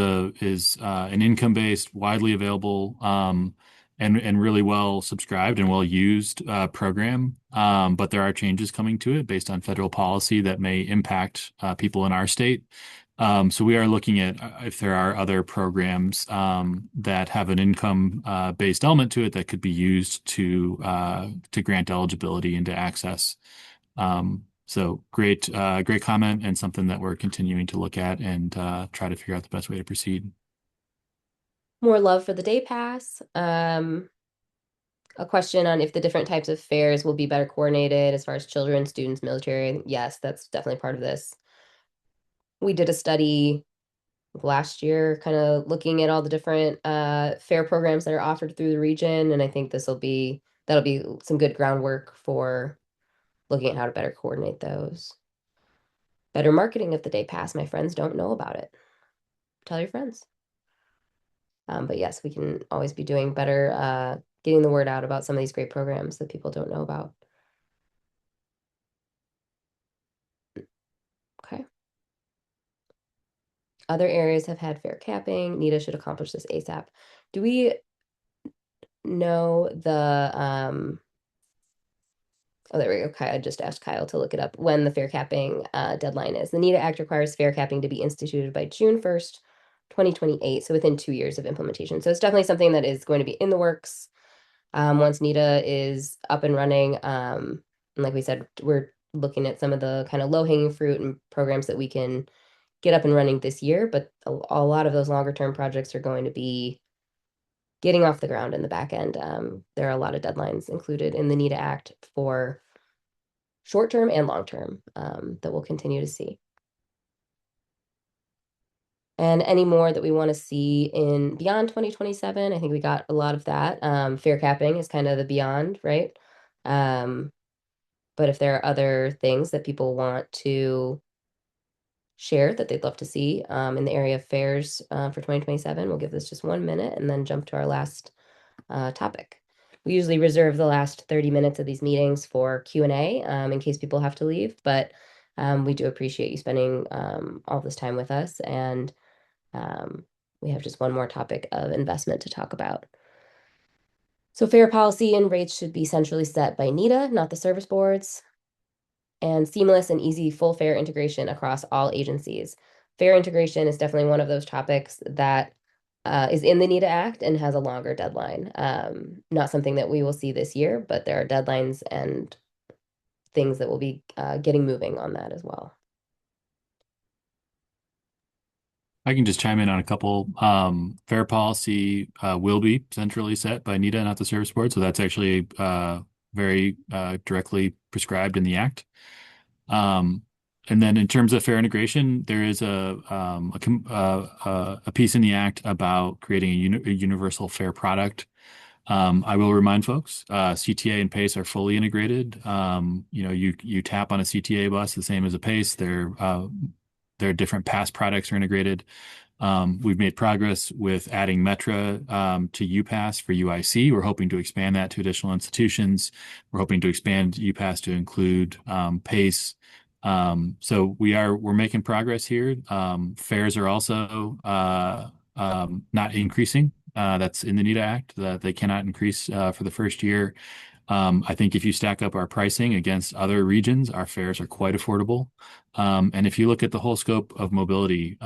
an income-based, widely available, and really well subscribed and well used program. But there are changes coming to it based on federal policy that may impact people in our state. So we are looking at if there are other programs that have an income based element to it that could be used to grant eligibility into access. So great comment and something that we're continuing to look at and try to figure out the best way to proceed. More love for the day pass. A question on if the different types of fares will be better coordinated as far as children, students, military. Yes, that's definitely part of this. We did a study last year, kind of looking at all the different fare programs that are offered through the region, and I think that'll be some good groundwork for looking at how to better coordinate those. Better marketing of the day pass. My friends don't know about it. Tell your friends. But yes, we can always be doing better getting the word out about some of these great programs that people don't know about. Okay. Other areas have had fare capping. NITA should accomplish this ASAP. Do we know the oh, there we go. I just asked Kyle to look it up when the fare capping deadline is. The NITA Act requires fare capping to be instituted by June 1st, 2028, so within 2 years of implementation. So it's definitely something that is going to be in the works once NITA is up and running. And like we said, we're looking at some of the kind of low-hanging fruit and programs that we can get up and running this year, but a lot of those longer term projects are going to be getting off the ground in the back end. There are a lot of deadlines included in the NITA Act for short term and long term that we'll continue to see. And any more that we want to see in beyond 2027, I think we got a lot of that. Fair capping is kind of the beyond, right? Um, but if there are other things that people want to share that they'd love to see in the area of fares for 2027, we'll give this just 1 minute and then jump to our last topic. We usually reserve the last 30 minutes of these meetings for Q&A in case people have to leave, but we do appreciate you spending all this time with us, and we have just one more topic of investment to talk about. So fare policy and rates should be centrally set by NITA, not the service boards, and seamless and easy full fare integration across all agencies. Fare integration is definitely one of those topics that is in the NITA Act and has a longer deadline. Not something that we will see this year, but there are deadlines and things that will be getting moving on that as well. I can just chime in on a couple. Fair policy will be centrally set by NITA, not the service board. So that's actually very directly prescribed in the act. And then in terms of fair integration, there is a piece in the act about creating a universal fair product. I will remind folks, CTA and PACE are fully integrated. You tap on a CTA bus the same as a PACE. Their different pass products are integrated. We've made progress with adding Metra to UPass for UIC. We're hoping to expand that to additional institutions. We're hoping to expand UPass to include PACE. So we're making progress here. Fares are also not increasing. That's in the NITA Act that they cannot increase for the first year. I think if you stack up our pricing against other regions, our fares are quite affordable. And if you look at the whole scope of mobility,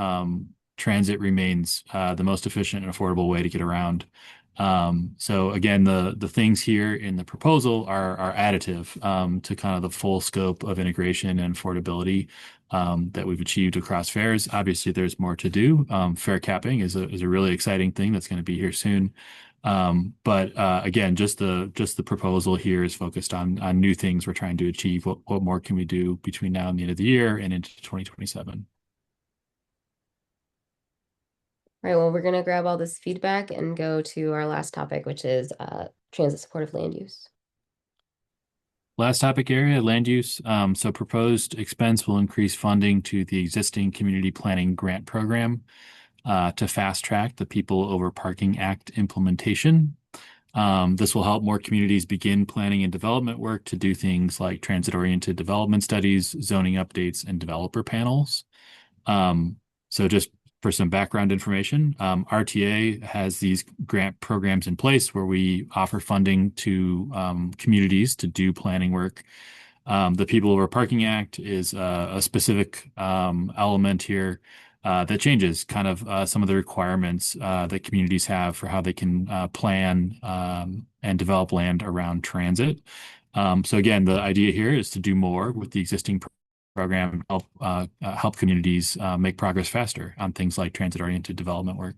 transit remains the most efficient and affordable way to get around. So again, the things here in the proposal are additive to kind of the full scope of integration and affordability that we've achieved across fares. Obviously, there's more to do. Fare capping is a really exciting thing that's going to be here soon. But again, just the proposal here is focused on new things we're trying to achieve. What more can we do between now and the end of the year and into 2027? All right, well, we're going to grab all this feedback and go to our last topic, which is transit supportive land use. Last topic area, land use. So proposed expense will increase funding to the existing community planning grant program to fast track the People Over Parking Act implementation. This will help more communities begin planning and development work to do things like transit-oriented development studies, zoning updates, and developer panels. Um, so just for some background information, RTA has these grant programs in place where we offer funding to communities to do planning work. The People Over Parking Act is a specific element here that changes kind of some of the requirements that communities have for how they can plan and develop land around transit. So again, the idea here is to do more with the existing program and help communities make progress faster on things like transit-oriented development work.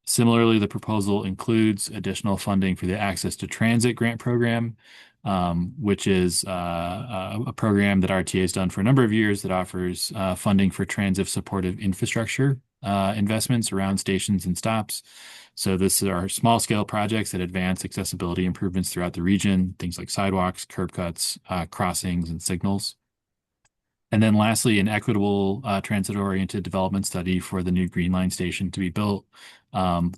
Similarly, the proposal includes additional funding for the Access to Transit grant program, which is a program that RTA has done for a number of years that offers funding for transit supportive infrastructure investments around stations and stops. So this are small scale projects that advance accessibility improvements throughout the region, things like sidewalks, curb cuts, crossings, and signals. And then lastly, an equitable transit-oriented development study for the new Green Line station to be built.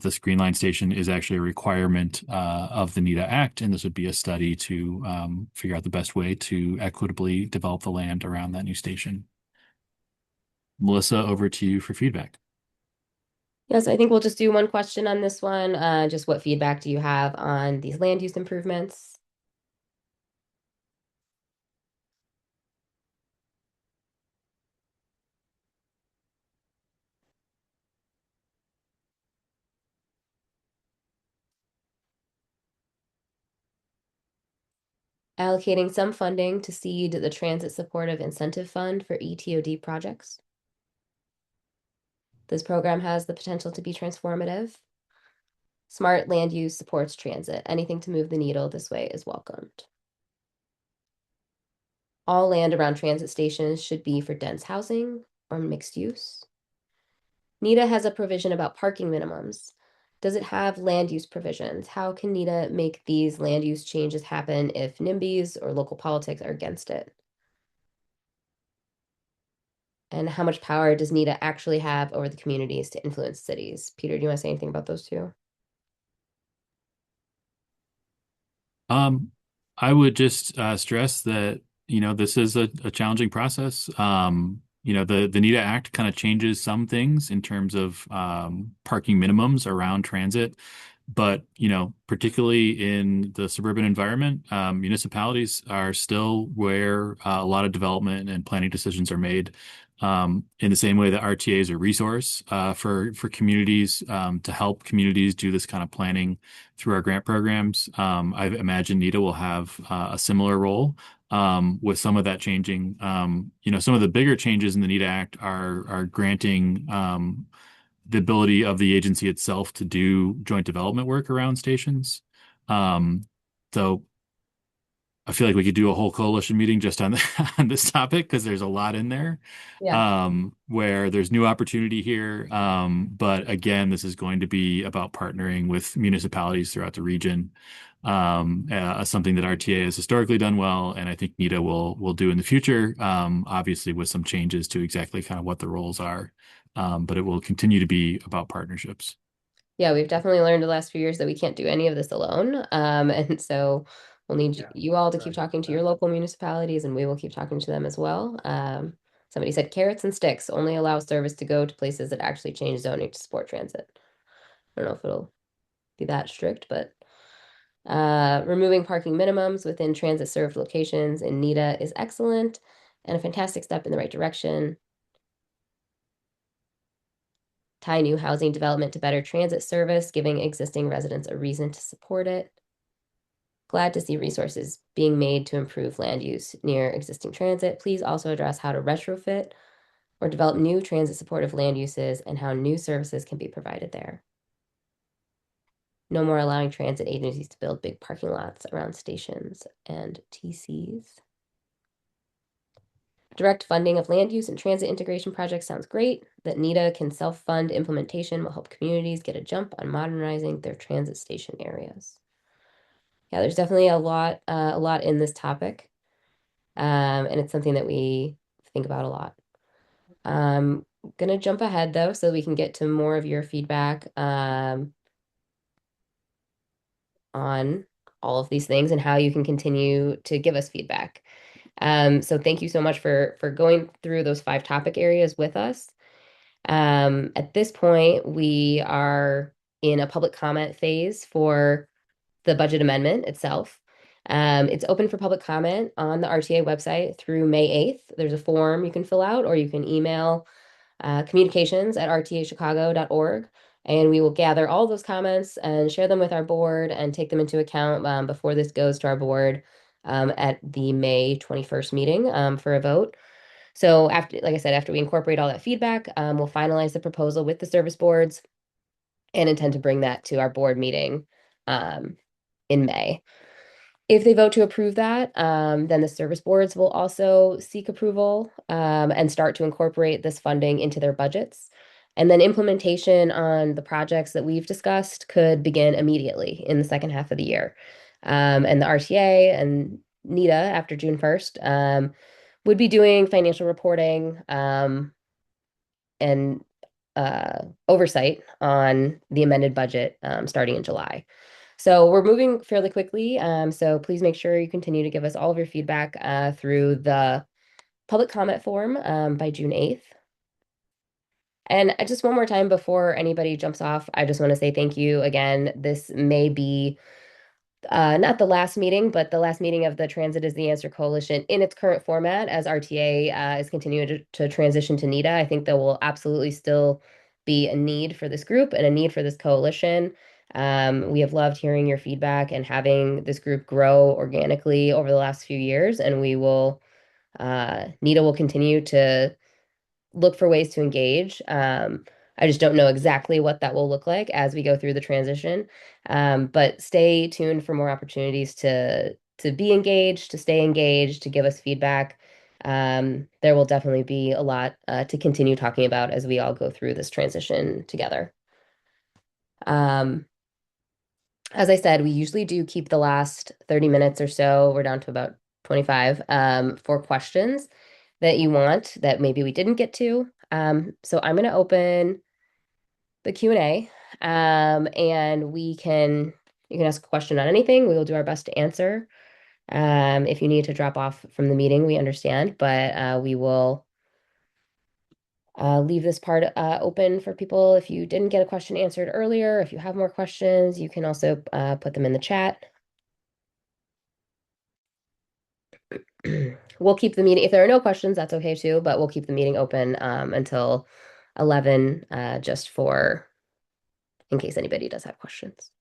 This Green Line station is actually a requirement of the NITA Act, and this would be a study to figure out the best way to equitably develop the land around that new station. Melissa, over to you for feedback. Yes, I think we'll just do one question on this one. Just what feedback do you have on these land use improvements? Allocating some funding to seed the Transit Supportive Incentive Fund for ETOD projects. This program has the potential to be transformative. Smart land use supports transit. Anything to move the needle this way is welcomed. All land around transit stations should be for dense housing or mixed use. NITA has a provision about parking minimums. Does it have land use provisions? How can NITA make these land use changes happen if NIMBYs or local politics are against it? And how much power does NITA actually have over the communities to influence cities? Peter, do you want to say anything about those two? Um, I would just stress that, this is a challenging process. The NITA Act kind of changes some things in terms of parking minimums around transit. But, particularly in the suburban environment, municipalities are still where a lot of development and planning decisions are made. In the same way that RTA is a resource for communities to help communities do this kind of planning through our grant programs. I imagine NITA will have a similar role with some of that changing. Some of the bigger changes in the NITA Act are granting the ability of the agency itself to do joint development work around stations. Um, so I feel like we could do a whole coalition meeting just on on this topic because there's a lot in there Yeah. where there's new opportunity here. But again, this is going to be about partnering with municipalities throughout the region, something that RTA has historically done well, and I think NITA will do in the future. Obviously, with some changes to exactly kind of what the roles are, but it will continue to be about partnerships. Yeah, we've definitely learned the last few years that we can't do any of this alone. And so we'll need you all to keep talking to your local municipalities and we will keep talking to them as well. Somebody said carrots and sticks only allow service to go to places that actually change zoning to support transit. I don't know if it'll be that strict, but removing parking minimums within transit served locations in NITA is excellent and a fantastic step in the right direction. tie new housing development to better transit service, giving existing residents a reason to support it. Glad to see resources being made to improve land use near existing transit. Please also address how to retrofit or develop new transit supportive land uses and how new services can be provided there. No more allowing transit agencies to build big parking lots around stations and TCs. Direct funding of land use and transit integration projects sounds great. That NITA can self-fund implementation will help communities get a jump on modernizing their transit station areas. Yeah, there's definitely a lot in this topic, and it's something that we think about a lot. I'm gonna jump ahead though, so we can get to more of your feedback on all of these things and how you can continue to give us feedback. So thank you so much for going through those 5 topic areas with us. At this point, we are in a public comment phase for the budget amendment itself. It's open for public comment on the RTA website through May 8th. There's a form you can fill out, or you can email communications@rtachicago.org, and we will gather all those comments and share them with our board and take them into account before this goes to our board at the May 21st meeting for a vote. So after, like I said, after we incorporate all that feedback, we'll finalize the proposal with the service boards and intend to bring that to our board meeting um, in May. If they vote to approve that, then the service boards will also seek approval and start to incorporate this funding into their budgets. And then implementation on the projects that we've discussed could begin immediately in the second half of the year. And the RTA and NITA after June 1st would be doing financial reporting and oversight on the amended budget starting in July. So we're moving fairly quickly. So please make sure you continue to give us all of your feedback through the public comment form by June 8th. And just one more time before anybody jumps off, I just want to say thank you again. This may be not the last meeting, but the last meeting of the Transit is the Answer Coalition in its current format as RTA is continuing to transition to NITA. I think there will absolutely still be a need for this group and a need for this coalition. We have loved hearing your feedback and having this group grow organically over the last few years, and NITA will continue to look for ways to engage. I just don't know exactly what that will look like as we go through the transition. But stay tuned for more opportunities to be engaged, to stay engaged, to give us feedback. There will definitely be a lot to continue talking about as we all go through this transition together. Um, as I said, we usually do keep the last 30 minutes or so. We're down to about 25 for questions that you want that maybe we didn't get to. So I'm going to open the Q&A and you can ask a question on anything. We will do our best to answer. If you need to drop off from the meeting, we understand, but we will leave this part open for people. If you didn't get a question answered earlier, if you have more questions, you can also put them in the chat. We'll keep the meeting. If there are no questions, that's okay too, but we'll keep the meeting open until 11 just for in case anybody does have questions.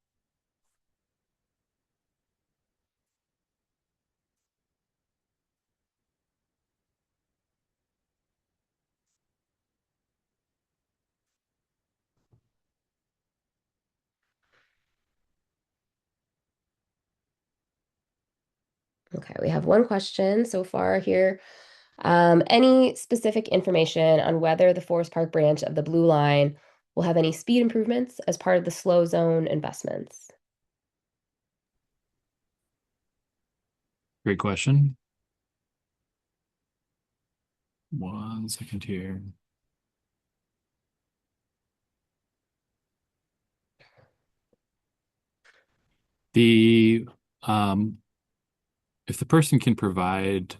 Okay, we have one question so far here. Any specific information on whether the Forest Park branch of the Blue Line will have any speed improvements as part of the slow zone investments? Great question. One second here. The if the person can provide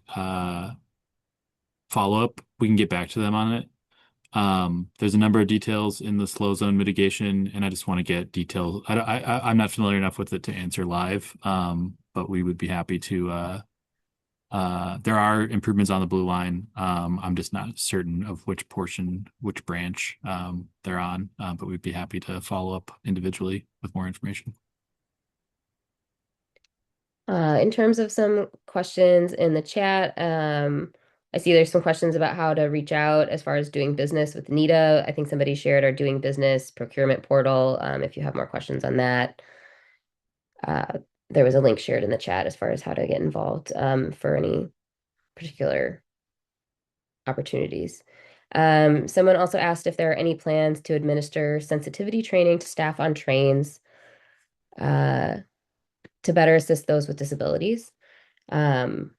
follow-up, we can get back to them on it. There's a number of details in the slow zone mitigation, and I just want to get details. I'm not familiar enough with it to answer live, but we would be happy to There are improvements on the blue line. I'm just not certain of which portion, which branch they're on, but we'd be happy to follow up individually with more information. In terms of some questions in the chat, I see there's some questions about how to reach out as far as doing business with NITA. I think somebody shared our doing business procurement portal. If you have more questions on that, uh, there was a link shared in the chat as far as how to get involved for any particular opportunities. Someone also asked if there are any plans to administer sensitivity training to staff on trains uh, to better assist those with disabilities. Um,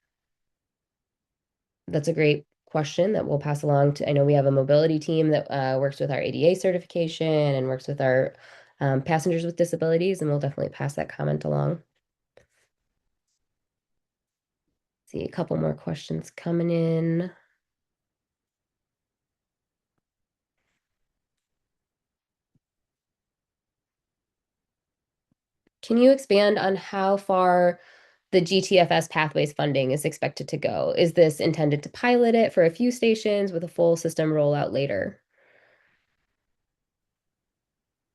That's a great question that we'll pass along to. I know we have a mobility team that works with our ADA certification and works with our passengers with disabilities, and we'll definitely pass that comment along. See a couple more questions coming in. Can you expand on how far the GTFS pathways funding is expected to go? Is this intended to pilot it for a few stations with a full system rollout later?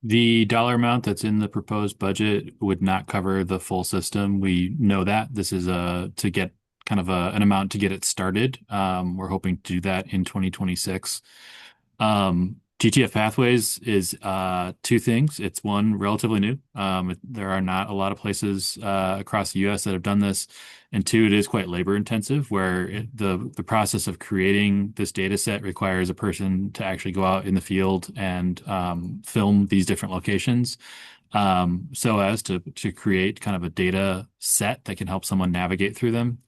The dollar amount that's in the proposed budget would not cover the full system. We know that this is to get kind of an amount to get it started. We're hoping to do that in 2026. GTF Pathways is two things. It's one, relatively new. There are not a lot of places across the US that have done this. And two, it is quite labor intensive, where the process of creating this data set requires a person to actually go out in the field and film these different locations, so as to create kind of a data set that can help someone navigate through them.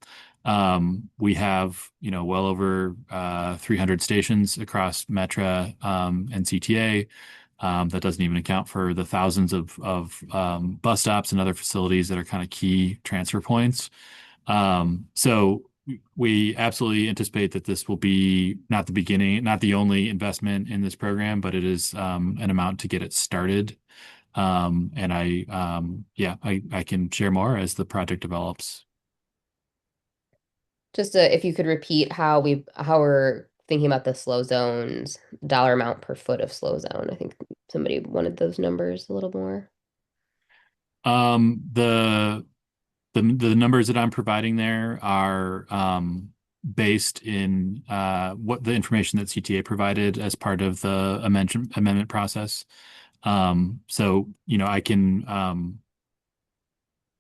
We have, well over 300 stations across Metra and CTA. That doesn't even account for the thousands of bus stops and other facilities that are kind of key transfer points. So we absolutely anticipate that this will be not the beginning, not the only investment in this program, but it is an amount to get it started. And I can share more as the project develops. Just if you could repeat how we're thinking about the slow zones, dollar amount per foot of slow zone. I think somebody wanted those numbers a little more. Um, the the numbers that I'm providing there are based in what the information that CTA provided as part of the amendment process. So,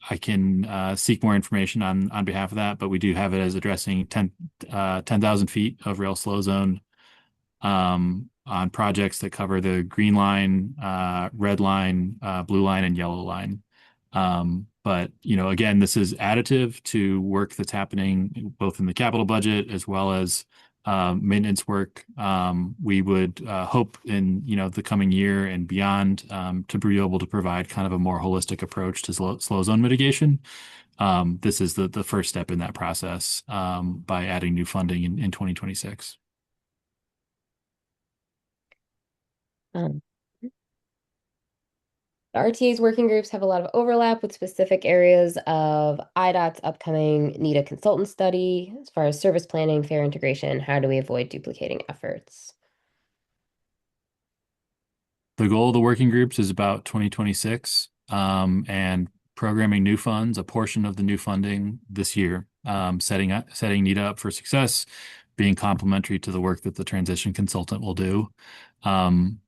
I can seek more information on behalf of that, but we do have it as addressing 10,000 feet of rail slow zone on projects that cover the green line, red line, blue line, and yellow line. But again, this is additive to work that's happening both in the capital budget as well as maintenance work. We would hope in the coming year and beyond to be able to provide kind of a more holistic approach to slow zone mitigation. This is the first step in that process by adding new funding in 2026. Um, The RTA's working groups have a lot of overlap with specific areas of IDOT's upcoming NITA consultant study as far as service planning, fare integration. How do we avoid duplicating efforts? The goal of the working groups is about 2026, and programming new funds, a portion of the new funding this year, setting NITA up for success, being complementary to the work that the transition consultant will do. Um,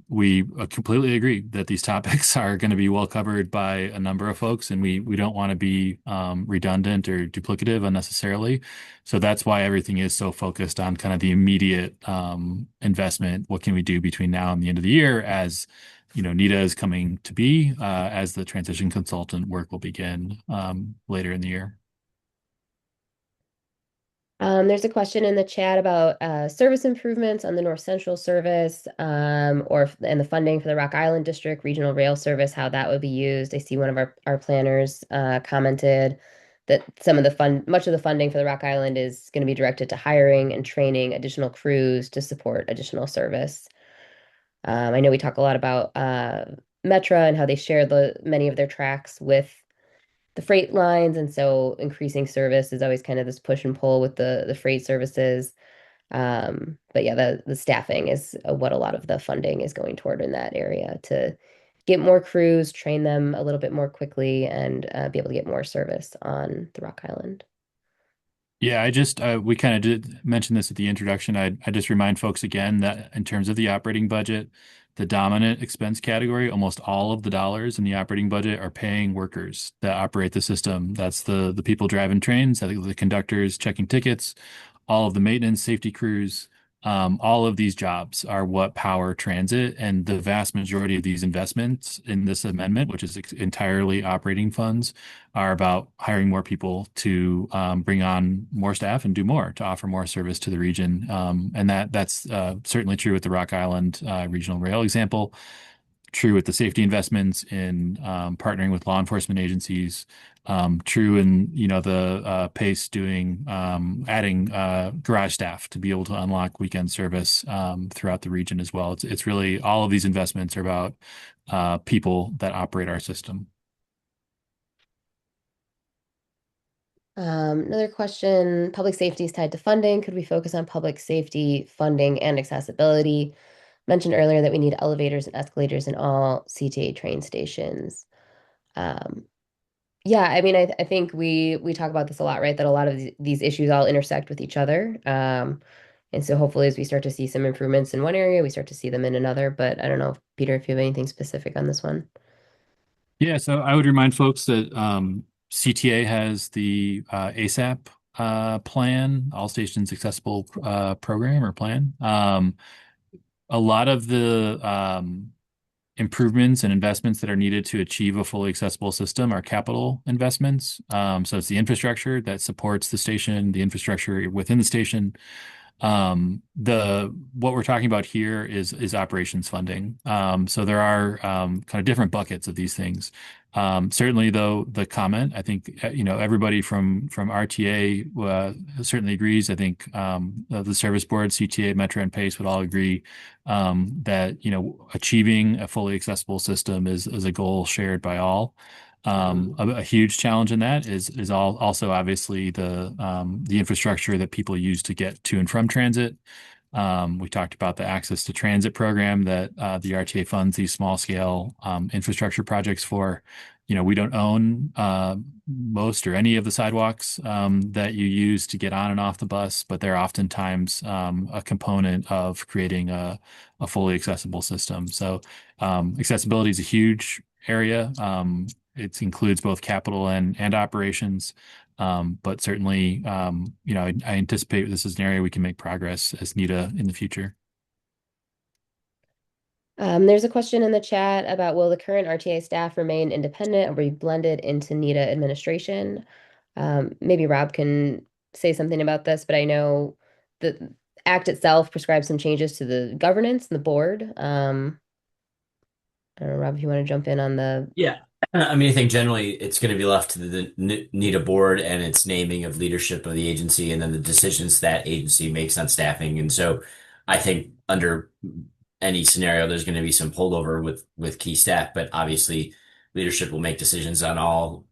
we completely agree that these topics are going to be well covered by a number of folks, and we don't want to be redundant or duplicative unnecessarily. So that's why everything is so focused on kind of the immediate investment. What can we do between now and the end of the year as NITA is coming to be, as the transition consultant work will begin later in the year. There's a question in the chat about service improvements on the North Central service, and the funding for the Rock Island District Regional Rail Service, how that would be used. I see one of our planners commented that much of the funding for the Rock Island is going to be directed to hiring and training additional crews to support additional service. I know we talk a lot about Metra and how they share many of their tracks with the freight lines, and so increasing service is always kind of this push and pull with the freight services. But yeah, the staffing is what a lot of the funding is going toward in that area to get more crews, train them a little bit more quickly, and be able to get more service on the Rock Island. Yeah, we kind of did mention this at the introduction. I just remind folks again that in terms of the operating budget, the dominant expense category, almost all of the dollars in the operating budget are paying workers that operate the system. That's the people driving trains, the conductors checking tickets, all of the maintenance, safety crews. All of these jobs are what power transit, and the vast majority of these investments in this amendment, which is entirely operating funds, are about hiring more people to bring on more staff and do more to offer more service to the region. And that's certainly true with the Rock Island Regional Rail example, true with the safety investments in partnering with law enforcement agencies, true in the PACE doing adding garage staff to be able to unlock weekend service throughout the region as well. It's really all of these investments are about people that operate our system. Another question, public safety is tied to funding. Could we focus on public safety funding and accessibility? Mentioned earlier that we need elevators and escalators in all CTA train stations. Um, yeah, I mean, I think we talk about this a lot, right? That a lot of these issues all intersect with each other. And so hopefully as we start to see some improvements in one area, we start to see them in another. But I don't know, Peter, if you have anything specific on this one. Yeah, so I would remind folks that CTA has the ASAP plan, All Stations Accessible program or plan. A lot of the improvements and investments that are needed to achieve a fully accessible system are capital investments. So it's the infrastructure that supports the station, the infrastructure within the station. The what we're talking about here is operations funding. So there are kind of different buckets of these things. Certainly, though, the comment, I think, everybody from RTA certainly agrees. I think the service board, CTA, Metro, and PACE would all agree that achieving a fully accessible system is a goal shared by all. A huge challenge in that is also obviously the infrastructure that people use to get to and from transit. We talked about the Access to Transit program that the RTA funds these small scale infrastructure projects for. We don't own most or any of the sidewalks that you use to get on and off the bus, but they're oftentimes a component of creating a fully accessible system. So accessibility is a huge area. It includes both capital and operations. But certainly, I anticipate this is an area we can make progress as NITA in the future. There's a question in the chat about will the current RTA staff remain independent or be blended into NITA administration? Maybe Rob can say something about this, but I know the act itself prescribes some changes to the governance and the board. I don't know, Rob, if you want to jump in on the. Yeah. I mean, I think generally it's going to be left to the NITA board and its naming of leadership of the agency and then the decisions that agency makes on staffing. And so I think under any scenario, there's going to be some holdover with key staff, but obviously leadership will make decisions on all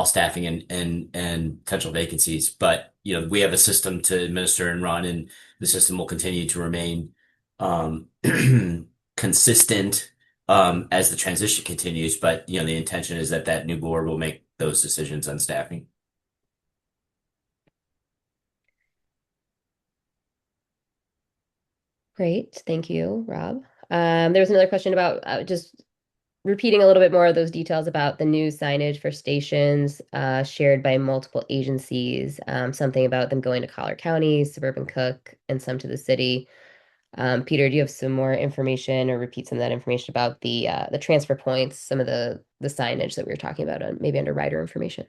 staffing and potential vacancies. But we have a system to administer and run, and the system will continue to remain um, consistent as the transition continues. But the intention is that that new board will make those decisions on staffing. Great, thank you, Rob. There was another question about just repeating a little bit more of those details about the new signage for stations shared by multiple agencies, something about them going to Collier County, Suburban Cook, and some to the city. Peter, do you have some more information or repeat some of that information about the transfer points, some of the signage that we were talking about, maybe under rider information?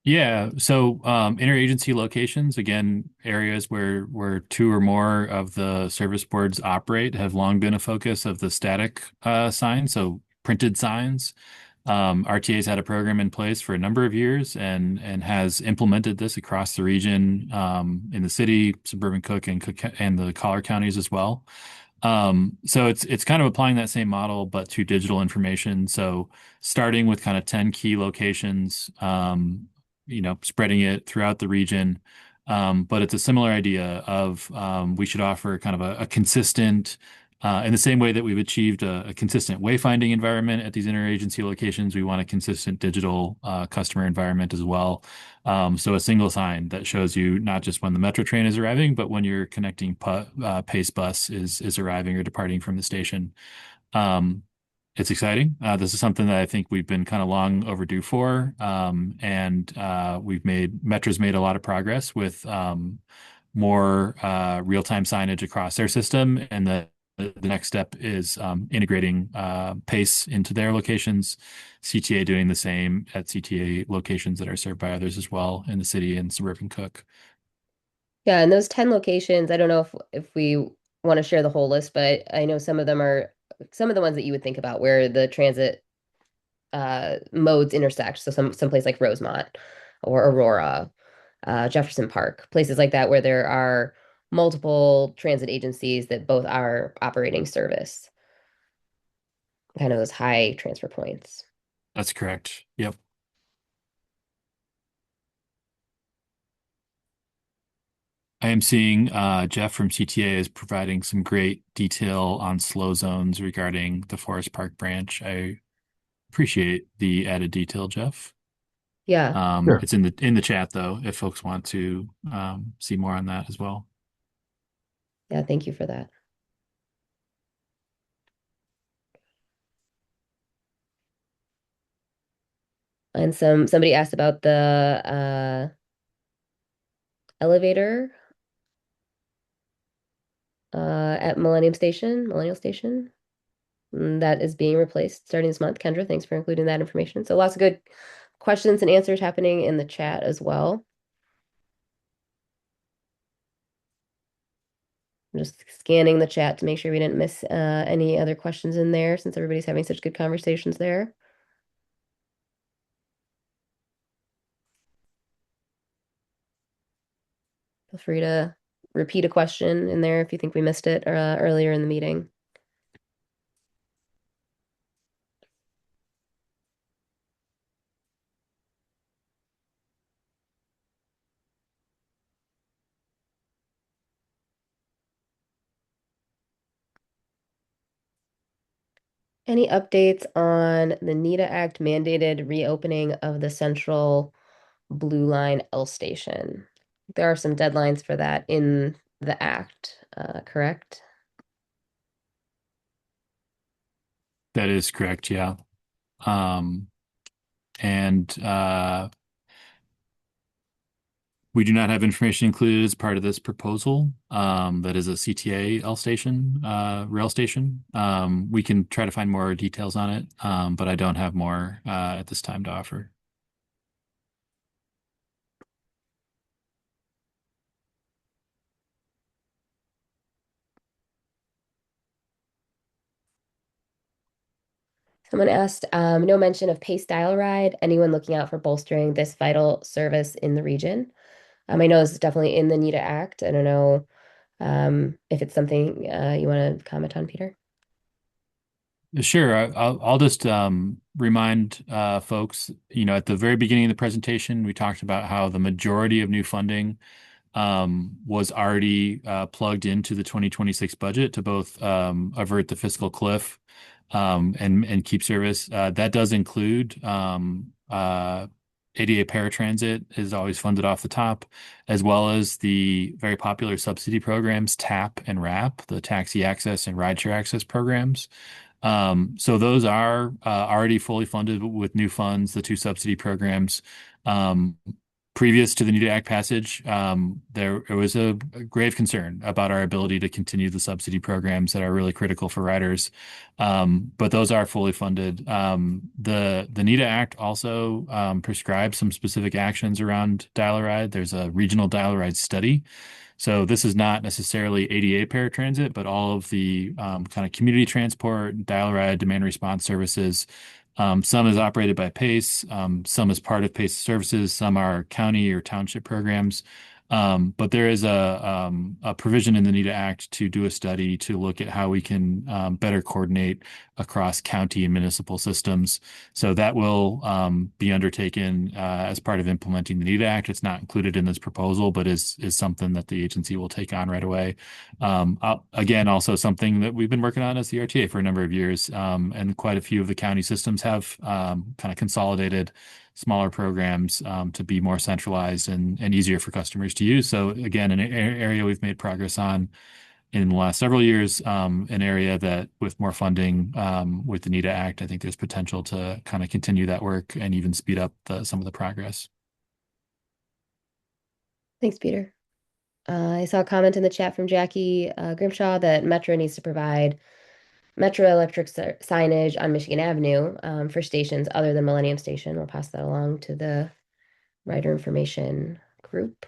Yeah, so interagency locations, again, areas where two or more of the service boards operate have long been a focus of the static sign, so printed signs. RTA's had a program in place for a number of years and has implemented this across the region in the city, suburban Cook and the Collier counties as well. So it's kind of applying that same model, but to digital information. So starting with kind of 10 key locations, spreading it throughout the region. But it's a similar idea of we should offer kind of a consistent, in the same way that we've achieved a consistent wayfinding environment at these interagency locations, we want a consistent digital customer environment as well. So a single sign that shows you not just when the metro train is arriving, but when your connecting pu Pace bus is arriving or departing from the station. Um, it's exciting. This is something that I think we've been kind of long overdue for, and Metro's made a lot of progress with more real-time signage across their system, and the next step is integrating Pace into their locations. CTA doing the same at CTA locations that are served by others as well in the city and suburban Cook. Yeah, and those 10 locations, I don't know if we want to share the whole list, but I know some of them are some of the ones that you would think about where the transit modes intersect. So someplace like Rosemont or Aurora, Jefferson Park, places like that where there are multiple transit agencies that both are operating service, kind of those high transfer points. That's correct. Yep. I am seeing Jeff from CTA is providing some great detail on slow zones regarding the Forest Park branch. I appreciate the added detail, Jeff. Yeah, It's in the chat though, if folks want to see more on that as well. yeah, thank you for that. And somebody asked about the elevator at Millennial Station. That is being replaced starting this month. Kendra, thanks for including that information. So lots of good questions and answers happening in the chat as well. I'm just scanning the chat to make sure we didn't miss any other questions in there since everybody's having such good conversations there. Feel free to repeat a question in there if you think we missed it earlier in the meeting. Any updates on the NITA Act mandated reopening of the Central Blue Line L station? There are some deadlines for that in the act, correct? That is correct, yeah. Um, and we do not have information included as part of this proposal. That is a CTA L station, rail station. We can try to find more details on it, but I don't have more at this time to offer. Someone asked, no mention of pace dial ride. Anyone looking out for bolstering this vital service in the region? I know this is definitely in the NITA Act. I don't know if it's something you want to comment on, Peter. Sure. I'll just remind folks, at the very beginning of the presentation, we talked about how the majority of new funding was already plugged into the 2026 budget to both avert the fiscal cliff and keep service. That does include ADA paratransit is always funded off the top, as well as the very popular subsidy programs, TAP and RAP, the taxi access and rideshare access programs. So those are already fully funded with new funds, the two subsidy programs. Um, Previous to the NITA Act passage, there was a grave concern about our ability to continue the subsidy programs that are really critical for riders. But those are fully funded. The NITA Act also prescribes some specific actions around dial-a-ride. There's a regional dial-a-ride study. So this is not necessarily ADA paratransit, but all of the kind of community transport, dial-a-ride, demand response services. Some is operated by PACE, some is part of PACE services, some are county or township programs. But there is a provision in the NITA Act to do a study to look at how we can better coordinate across county and municipal systems. So that will be undertaken as part of implementing the NITA Act. It's not included in this proposal, but is something that the agency will take on right away. Again, also something that we've been working on as the RTA for a number of years, and quite a few of the county systems have kind of consolidated smaller programs to be more centralized and easier for customers to use. So again, an area we've made progress on in the last several years, an area that with more funding with the NITA Act, I think there's potential to kind of continue that work and even speed up some of the progress. Thanks, Peter. I saw a comment in the chat from Jackie Grimshaw that Metro needs to provide Metro electric signage on Michigan Avenue for stations other than Millennium Station. We'll pass that along to the writer information group.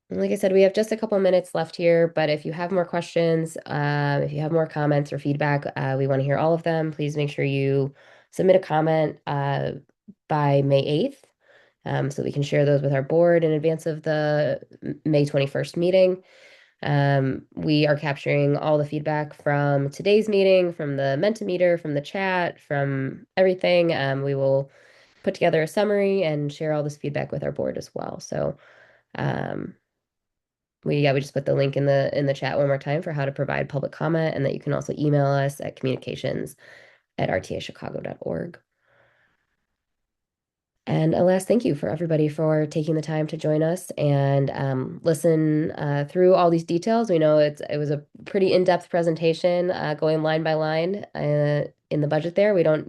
And like I said, we have just a couple minutes left here, but if you have more questions, if you have more comments or feedback, we want to hear all of them. Please make sure you submit a comment by May 8th so we can share those with our board in advance of the May 21st meeting. We are capturing all the feedback from today's meeting, from the Mentimeter, from the chat, from everything. We will put together a summary and share all this feedback with our board as well. So um, we just put the link in the chat one more time for how to provide public comment, and that you can also email us at communications@rtachicago.org. And a last thank you for everybody for taking the time to join us and listen through all these details. We know it was a pretty in-depth presentation going line by line in the budget there. We don't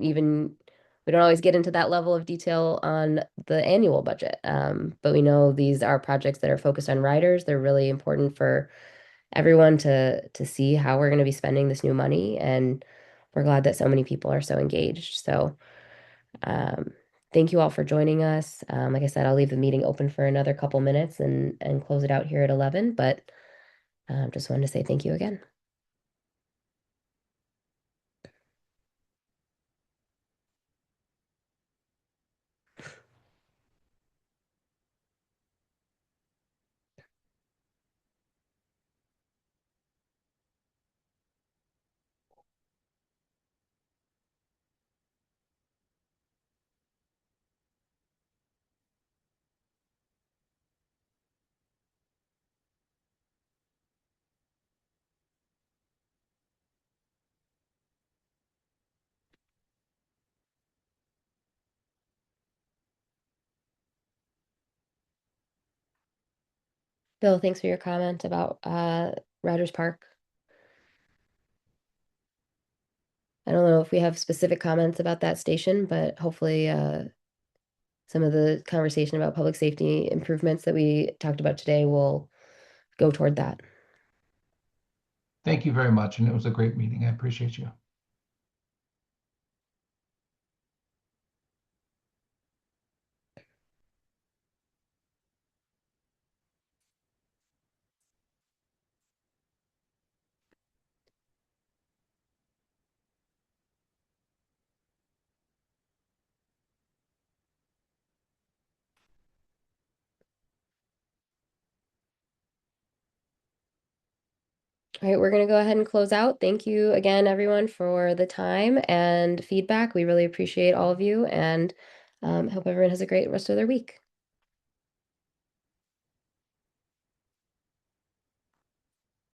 always get into that level of detail on the annual budget. But we know these are projects that are focused on riders. They're really important for everyone to see how we're going to be spending this new money. And we're glad that so many people are so engaged. So um, thank you all for joining us. Like I said, I'll leave the meeting open for another couple minutes and close it out here at 11, but just wanted to say thank you again. Bill, thanks for your comment about Rogers Park. I don't know if we have specific comments about that station, but hopefully some of the conversation about public safety improvements that we talked about today will go toward that. Thank you very much, and it was a great meeting. I appreciate you. All right, we're going to go ahead and close out. Thank you again, everyone, for the time and feedback. We really appreciate all of you and hope everyone has a great rest of their week.